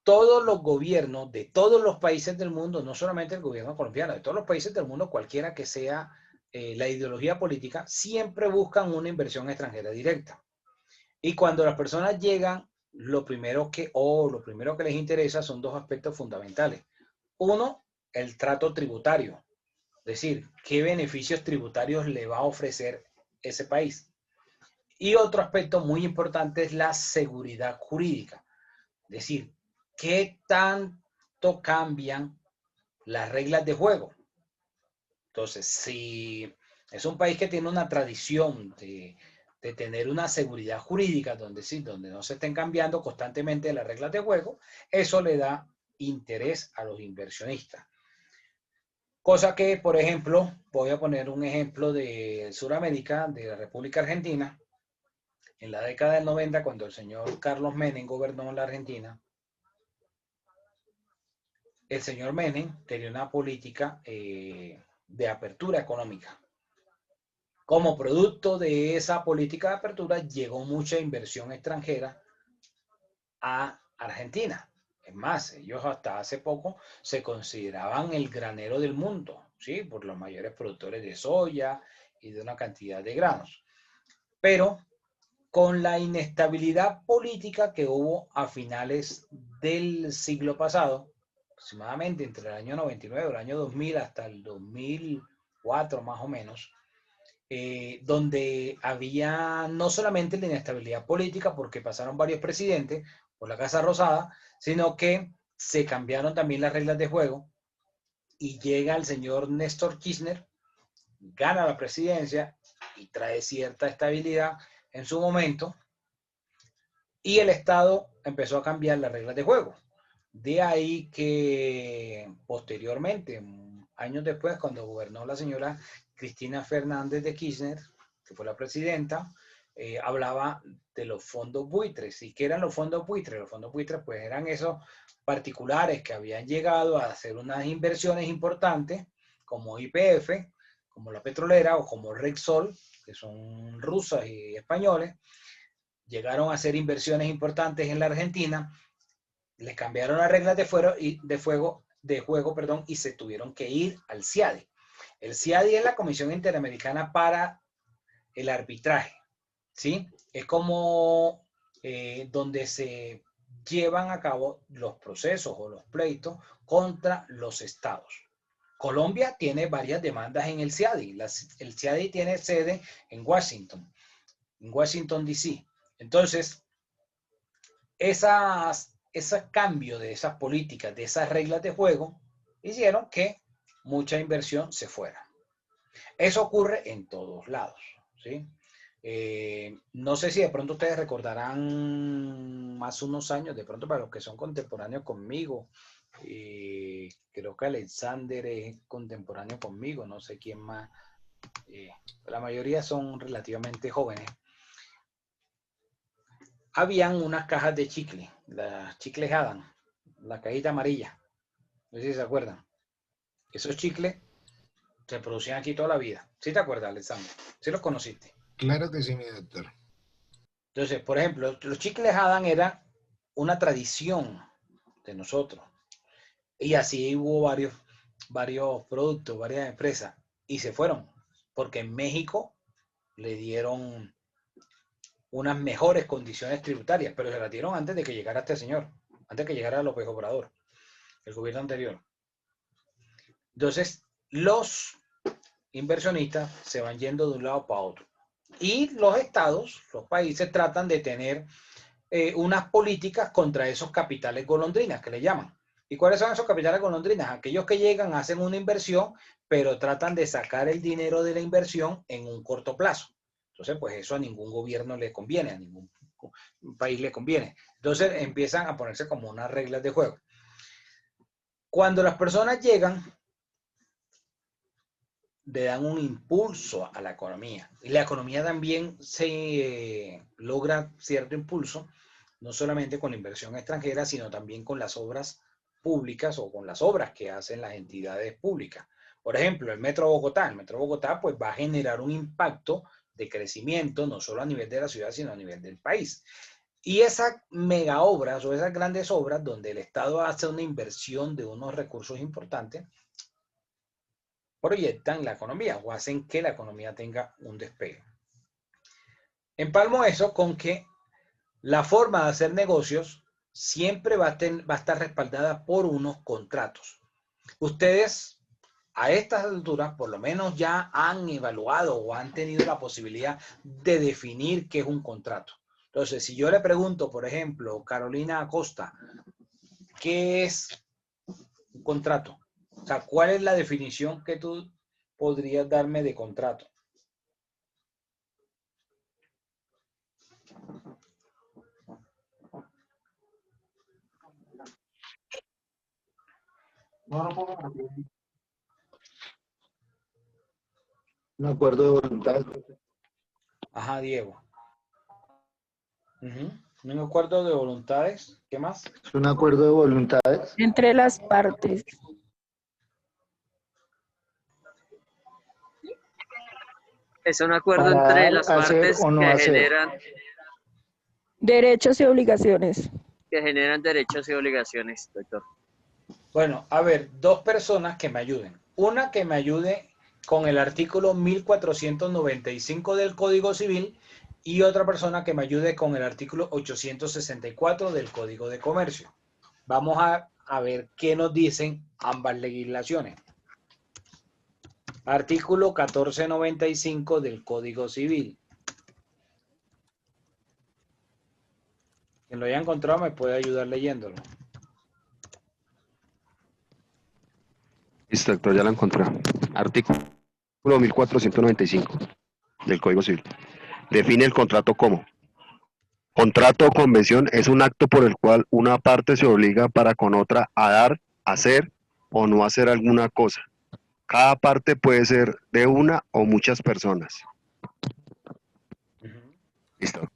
Todos los gobiernos de todos los países del mundo, no solamente el gobierno colombiano, de todos los países del mundo, cualquiera que sea la ideología política, siempre buscan una inversión extranjera directa. Y cuando las personas llegan, lo primero que les interesa son dos aspectos fundamentales. Uno, el trato tributario. Es decir, qué beneficios tributarios le va a ofrecer ese país. Y otro aspecto muy importante es la seguridad jurídica. Es decir, qué tanto cambian las reglas de juego. Entonces, si es un país que tiene una tradición de tener una seguridad jurídica donde no se estén cambiando constantemente las reglas de juego, eso le da interés a los inversionistas. Cosa que, por ejemplo, voy a poner un ejemplo de Sudamérica, de la República Argentina. En la década del 90, cuando el señor Carlos Menem gobernó la Argentina, el señor Menem tenía una política de apertura económica. Como producto de esa política de apertura, llegó mucha inversión extranjera a Argentina. Es más, ellos hasta hace poco se consideraban el granero del mundo, ¿sí? Por los mayores productores de soya y de una cantidad de granos. Pero con la inestabilidad política que hubo a finales del siglo pasado, aproximadamente entre el año 99, el año 2000 hasta el 2004 más o menos, donde había no solamente la inestabilidad política, porque pasaron varios presidentes por la Casa Rosada, sino que se cambiaron también las reglas de juego y llega el señor Néstor Kirchner, gana la presidencia y trae cierta estabilidad en su momento, y el Estado empezó a cambiar las reglas de juego. De ahí que posteriormente, años después, cuando gobernó la señora Cristina Fernández de Kirchner, que fue la presidenta, hablaba de los fondos buitres. ¿Y qué eran los fondos buitres? Los fondos buitres pues eran esos particulares que habían llegado a hacer unas inversiones importantes, como YPF, como la petrolera o como Repsol, que son rusas y españoles. Llegaron a hacer inversiones importantes en la Argentina, les cambiaron las reglas de juego, y se tuvieron que ir al CIADI. El CIADI es la Comisión Interamericana para el Arbitraje, ¿sí? Es como donde se llevan a cabo los procesos o los pleitos contra los estados. Colombia tiene varias demandas en el CIADI. El CIADI tiene sede en Washington D.C. Entonces, ese cambio de esas políticas, de esas reglas de juego, hicieron que mucha inversión se fuera. Eso ocurre en todos lados, ¿sí? No sé si de pronto ustedes recordarán más unos años, de pronto para los que son contemporáneos conmigo, creo que Alexander es contemporáneo conmigo, no sé quién más, la mayoría son relativamente jóvenes. Habían unas cajas de chicle, las chicles Adam, la cajita amarilla, no sé si se acuerdan. Esos chicles se producían aquí toda la vida. ¿Sí te acuerdas, Alexander? ¿Sí los conociste? Claro que sí, mi doctor. Entonces, por ejemplo, los chicles Adam eran una tradición de nosotros. Y así hubo varios productos, varias empresas, y se fueron, porque en México le dieron unas mejores condiciones tributarias, pero se las dieron antes de que llegara este señor, antes de que llegara López Obrador, el gobierno anterior. Entonces, los inversionistas se van yendo de un lado para otro. Y los estados, los países, tratan de tener unas políticas contra esos capitales golondrinas, que le llaman. ¿Y cuáles son esos capitales golondrinas? Aquellos que llegan, hacen una inversión, pero tratan de sacar el dinero de la inversión en un corto plazo. Entonces, pues eso a ningún gobierno le conviene, a ningún país le conviene. Entonces empiezan a ponerse como unas reglas de juego. Cuando las personas llegan, le dan un impulso a la economía. Y la economía también se logra cierto impulso, no solamente con la inversión extranjera, sino también con las obras públicas o con las obras que hacen las entidades públicas. Por ejemplo, el Metro Bogotá. El Metro Bogotá pues va a generar un impacto de crecimiento, no solo a nivel de la ciudad, sino a nivel del país. Y esas mega obras o esas grandes obras donde el Estado hace una inversión de unos recursos importantes, proyectan la economía o hacen que la economía tenga un despegue. Empalmo eso con que la forma de hacer negocios siempre va a estar respaldada por unos contratos. Ustedes a estas alturas por lo menos ya han evaluado o han tenido la posibilidad de definir qué es un contrato. Entonces, si yo le pregunto, por ejemplo, Carolina Acosta, ¿qué es un contrato? O sea, ¿cuál es la definición que tú podrías darme de contrato? Un acuerdo de voluntad. Ajá, Diego. Un acuerdo de voluntades. ¿Qué más? Es un acuerdo de voluntades. Entre las partes. Es un acuerdo Para entre dar, las hacer partes o no que hacer. Derechos y obligaciones. generan derechos y obligaciones, doctor. Bueno, a ver, dos personas que me ayuden. Una que me ayude con el artículo 1495 del Código Civil y otra persona que me ayude con el artículo 864 del Código de Comercio. Vamos a ver qué nos dicen ambas legislaciones. Artículo 1495 del Código Civil. Quien lo haya encontrado me puede ayudar leyéndolo. Listo, doctor, ya la encontré. Artículo 1495 del Código Civil. Define el contrato como: contrato o convención es un acto por el cual una parte se obliga para con otra a dar, hacer o no hacer alguna cosa. Cada parte puede ser de una o muchas personas. Listo.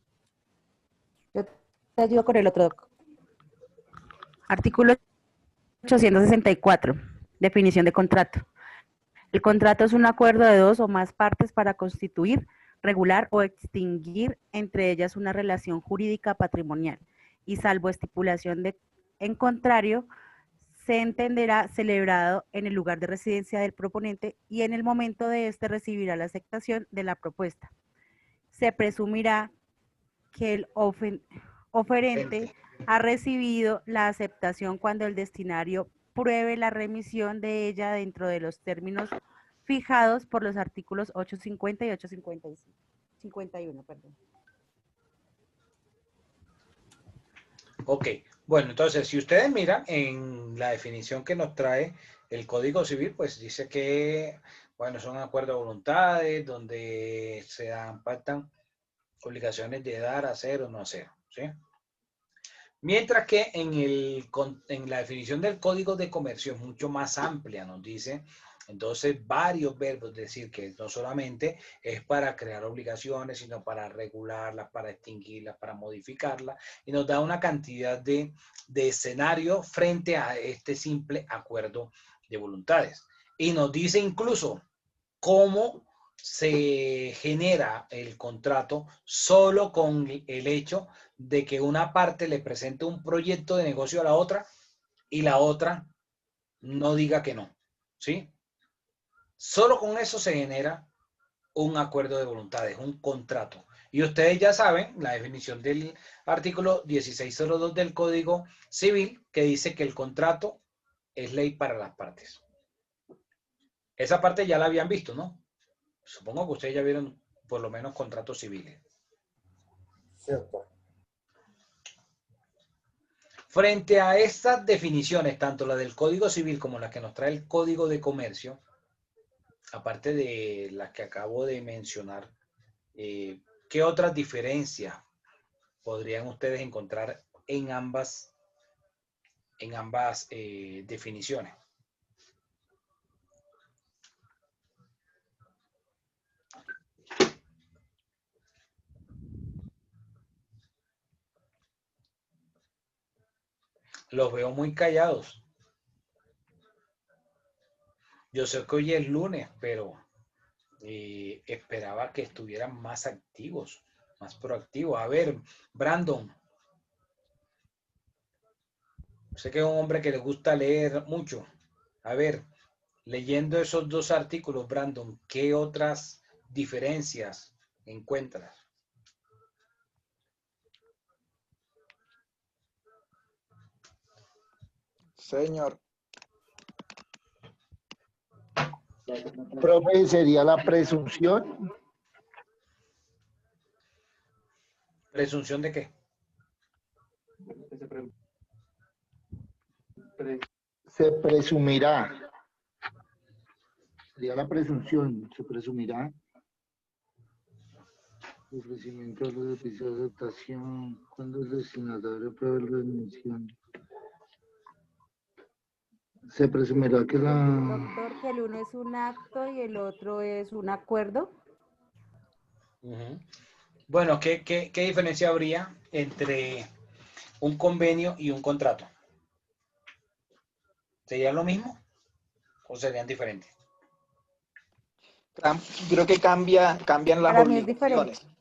Yo te ayudo con el otro, doc. Artículo 864. Definición de contrato. El contrato es un acuerdo de dos o más partes para constituir, regular o extinguir entre ellas una relación jurídica patrimonial y salvo estipulación en contrario, se entenderá celebrado en el lugar de residencia del proponente y en el momento de éste recibirá la aceptación de la propuesta. Se presumirá que el oferente ha recibido la aceptación cuando el destinario pruebe la remisión de ella dentro de los términos fijados por los artículos 850 y 851. Perdón. Ok, bueno, entonces si ustedes miran en la definición que nos trae el Código Civil, pues dice que, bueno, son acuerdos de voluntades donde se pactan obligaciones de dar, hacer o no hacer, ¿sí? Mientras que en la definición del Código de Comercio es mucho más amplia, nos dice entonces varios verbos, es decir, que no solamente es para crear obligaciones, sino para regularlas, para extinguirlas, para modificarlas, y nos da una cantidad de escenarios frente a este simple acuerdo de voluntades. Y nos dice incluso cómo se genera el contrato solo con el hecho de que una parte le presente un proyecto de negocio a la otra y la otra no diga que no, ¿sí? Solo con eso se genera un acuerdo de voluntades, un contrato. Y ustedes ya saben la definición del artículo 1602 del Código Civil, que dice que el contrato es ley para las partes. Esa parte ya la habían visto, ¿no? Supongo que ustedes ya vieron por lo menos contratos civiles. Cierto. Frente a estas definiciones, tanto la del Código Civil como la que nos trae el Código de Comercio, aparte de las que acabo de mencionar, ¿qué otras diferencias podrían ustedes encontrar en ambas definiciones? Los veo muy callados. Yo sé que hoy es lunes, pero esperaba que estuvieran más activos, más proactivos. A ver, Brandon. Sé que es un hombre que le gusta leer mucho. A ver, leyendo esos dos artículos, Brandon, ¿qué otras diferencias encuentras? Señor. Profe, ¿sería la presunción? ¿Presunción de qué? Se presumirá. Sería la presunción, se presumirá. Ofrecimiento de los servicios de adaptación, cuando el destinatario pruebe la admisión. Se presumirá que la... Doctor, que el uno es un acto y el otro es un acuerdo. Bueno, ¿qué diferencia habría entre un convenio y un contrato? ¿Sería lo mismo o serían diferentes? Creo que cambian las Para mí es diferente. obligaciones.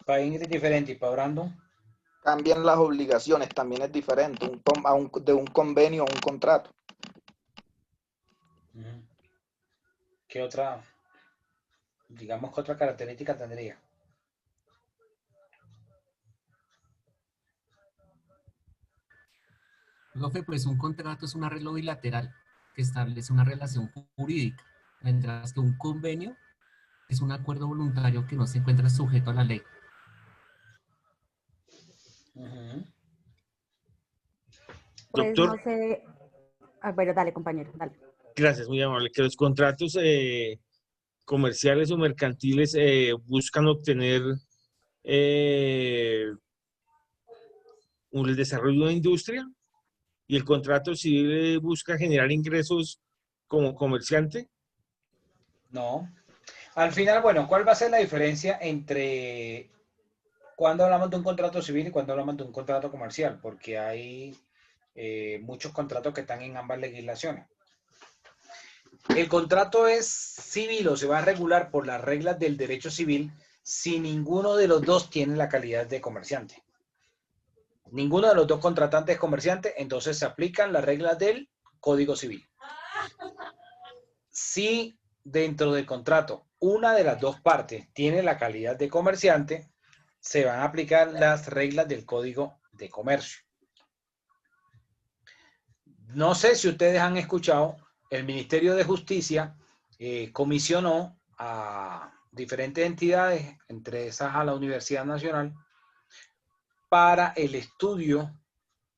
Para Ingrid es diferente y para Brandon. Cambian las obligaciones, también es diferente de un convenio a un contrato. ¿Qué otra, digamos que otra característica tendría? Profe, pues un contrato es un arreglo bilateral que establece una relación jurídica, mientras que un convenio es un acuerdo voluntario que no se encuentra sujeto a la ley. Pues Doctor. no sé. Bueno, dale, compañero, dale. Gracias, muy amable. Que los contratos comerciales o mercantiles buscan obtener el desarrollo de una industria y el contrato civil busca generar ingresos como comerciante. No. Al final, bueno, ¿cuál va a ser la diferencia entre cuando hablamos de un contrato civil y cuando hablamos de un contrato comercial? Porque hay muchos contratos que están en ambas legislaciones. El contrato es civil o se va a regular por las reglas del derecho civil si ninguno de los dos tiene la calidad de comerciante. Ninguno de los dos contratantes es comerciante, entonces se aplican las reglas del Código Civil. Si dentro del contrato una de las dos partes tiene la calidad de comerciante, se van a aplicar las reglas del Código de Comercio. No sé si ustedes han escuchado, el Ministerio de Justicia comisionó a diferentes entidades, entre esas a la Universidad Nacional, para el estudio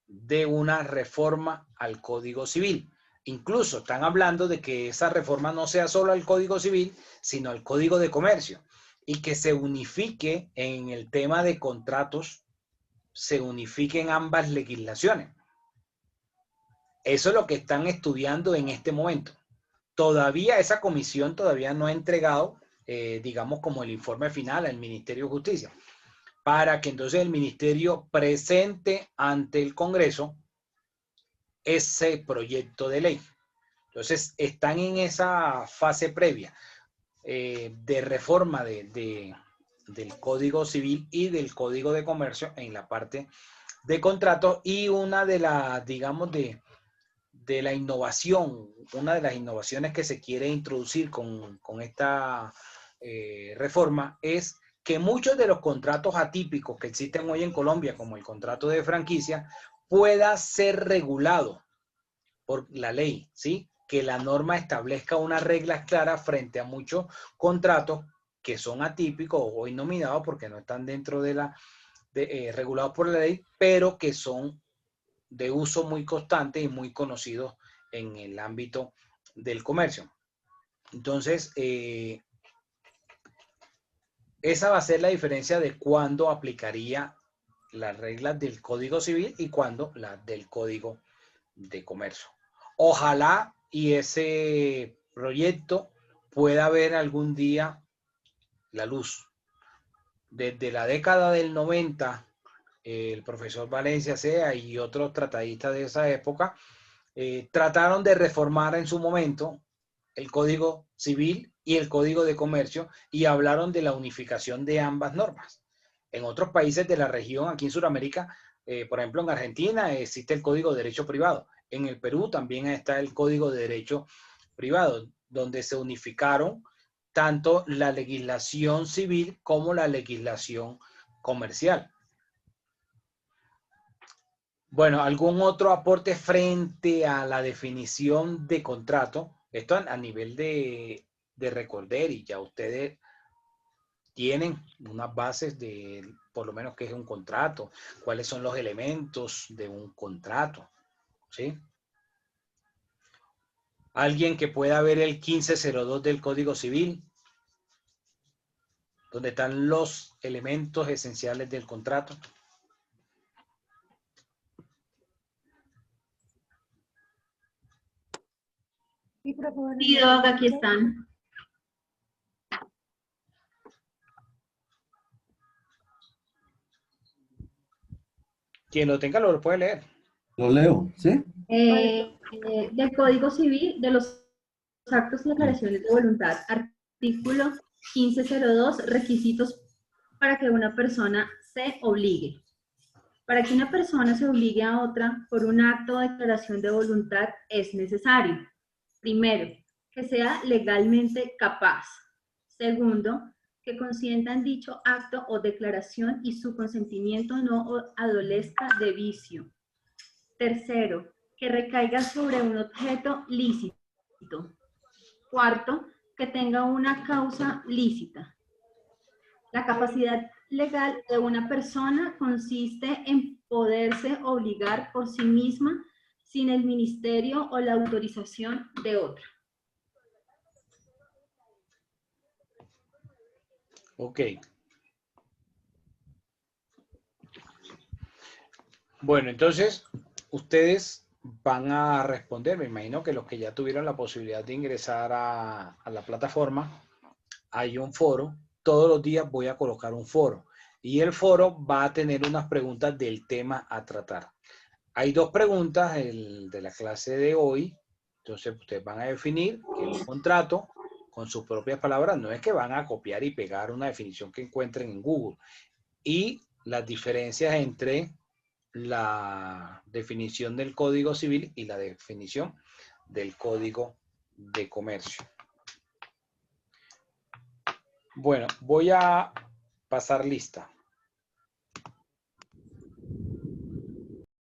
de una reforma al Código Civil. Incluso están hablando de que esa reforma no sea solo al Código Civil, sino al Código de Comercio, y que se unifique en el tema de contratos, se unifiquen ambas legislaciones. Eso es lo que están estudiando en este momento. Todavía esa comisión todavía no ha entregado, digamos, como el informe final al Ministerio de Justicia, para que entonces el Ministerio presente ante el Congreso ese proyecto de ley. Entonces, están en esa fase previa de reforma del Código Civil y del Código de Comercio en la parte de contrato, y una de las, digamos, de la innovación, una de las innovaciones que se quiere introducir con esta reforma es que muchos de los contratos atípicos que existen hoy en Colombia, como el contrato de franquicia, pueda ser regulado por la ley, ¿sí? Que la norma establezca unas reglas claras frente a muchos contratos que son atípicos o innominados porque no están dentro de regulados por la ley, pero que son de uso muy constante y muy conocidos en el ámbito del comercio. Entonces, esa va a ser la diferencia de cuándo aplicaría las reglas del Código Civil y cuándo las del Código de Comercio. Ojalá y ese proyecto pueda ver algún día la luz. Desde la década del 90, el profesor Valencia Sea y otros tratadistas de esa época trataron de reformar en su momento el Código Civil y el Código de Comercio y hablaron de la unificación de ambas normas. En otros países de la región, aquí en Sudamérica, por ejemplo en Argentina existe el Código de Derecho Privado. En el Perú también está el Código de Derecho Privado, donde se unificaron tanto la legislación civil como la legislación comercial. Bueno, ¿algún otro aporte frente a la definición de contrato? Esto a nivel de Recodery, ya ustedes tienen unas bases de, por lo menos, qué es un contrato, cuáles son los elementos de un contrato, ¿sí? Alguien que pueda ver el 1502 del Código Civil, donde están los elementos esenciales del contrato. Sí, Doc, aquí están. Quien lo tenga lo puede leer. Lo leo, ¿sí? Del Código Civil, de los actos y declaraciones de voluntad, artículo 1502, requisitos para que una persona se obligue. Para que una persona se obligue a otra por un acto o declaración de voluntad es necesario, primero, que sea legalmente capaz. Segundo, que consienta en dicho acto o declaración y su consentimiento no adolezca de vicio. Tercero, que recaiga sobre un objeto lícito. Cuarto, que tenga una causa lícita. La capacidad legal de una persona consiste en poderse obligar por sí misma sin el ministerio o la autorización de otra. Ok. Bueno, entonces, ustedes van a responder, me imagino que los que ya tuvieron la posibilidad de ingresar a la plataforma, hay un foro, todos los días voy a colocar un foro, y el foro va a tener unas preguntas del tema a tratar. Hay dos preguntas de la clase de hoy, entonces ustedes van a definir que es un contrato con sus propias palabras, no es que van a copiar y pegar una definición que encuentren en Google, y las diferencias entre la definición del Código Civil y la definición del Código de Comercio. Bueno, voy a pasar lista.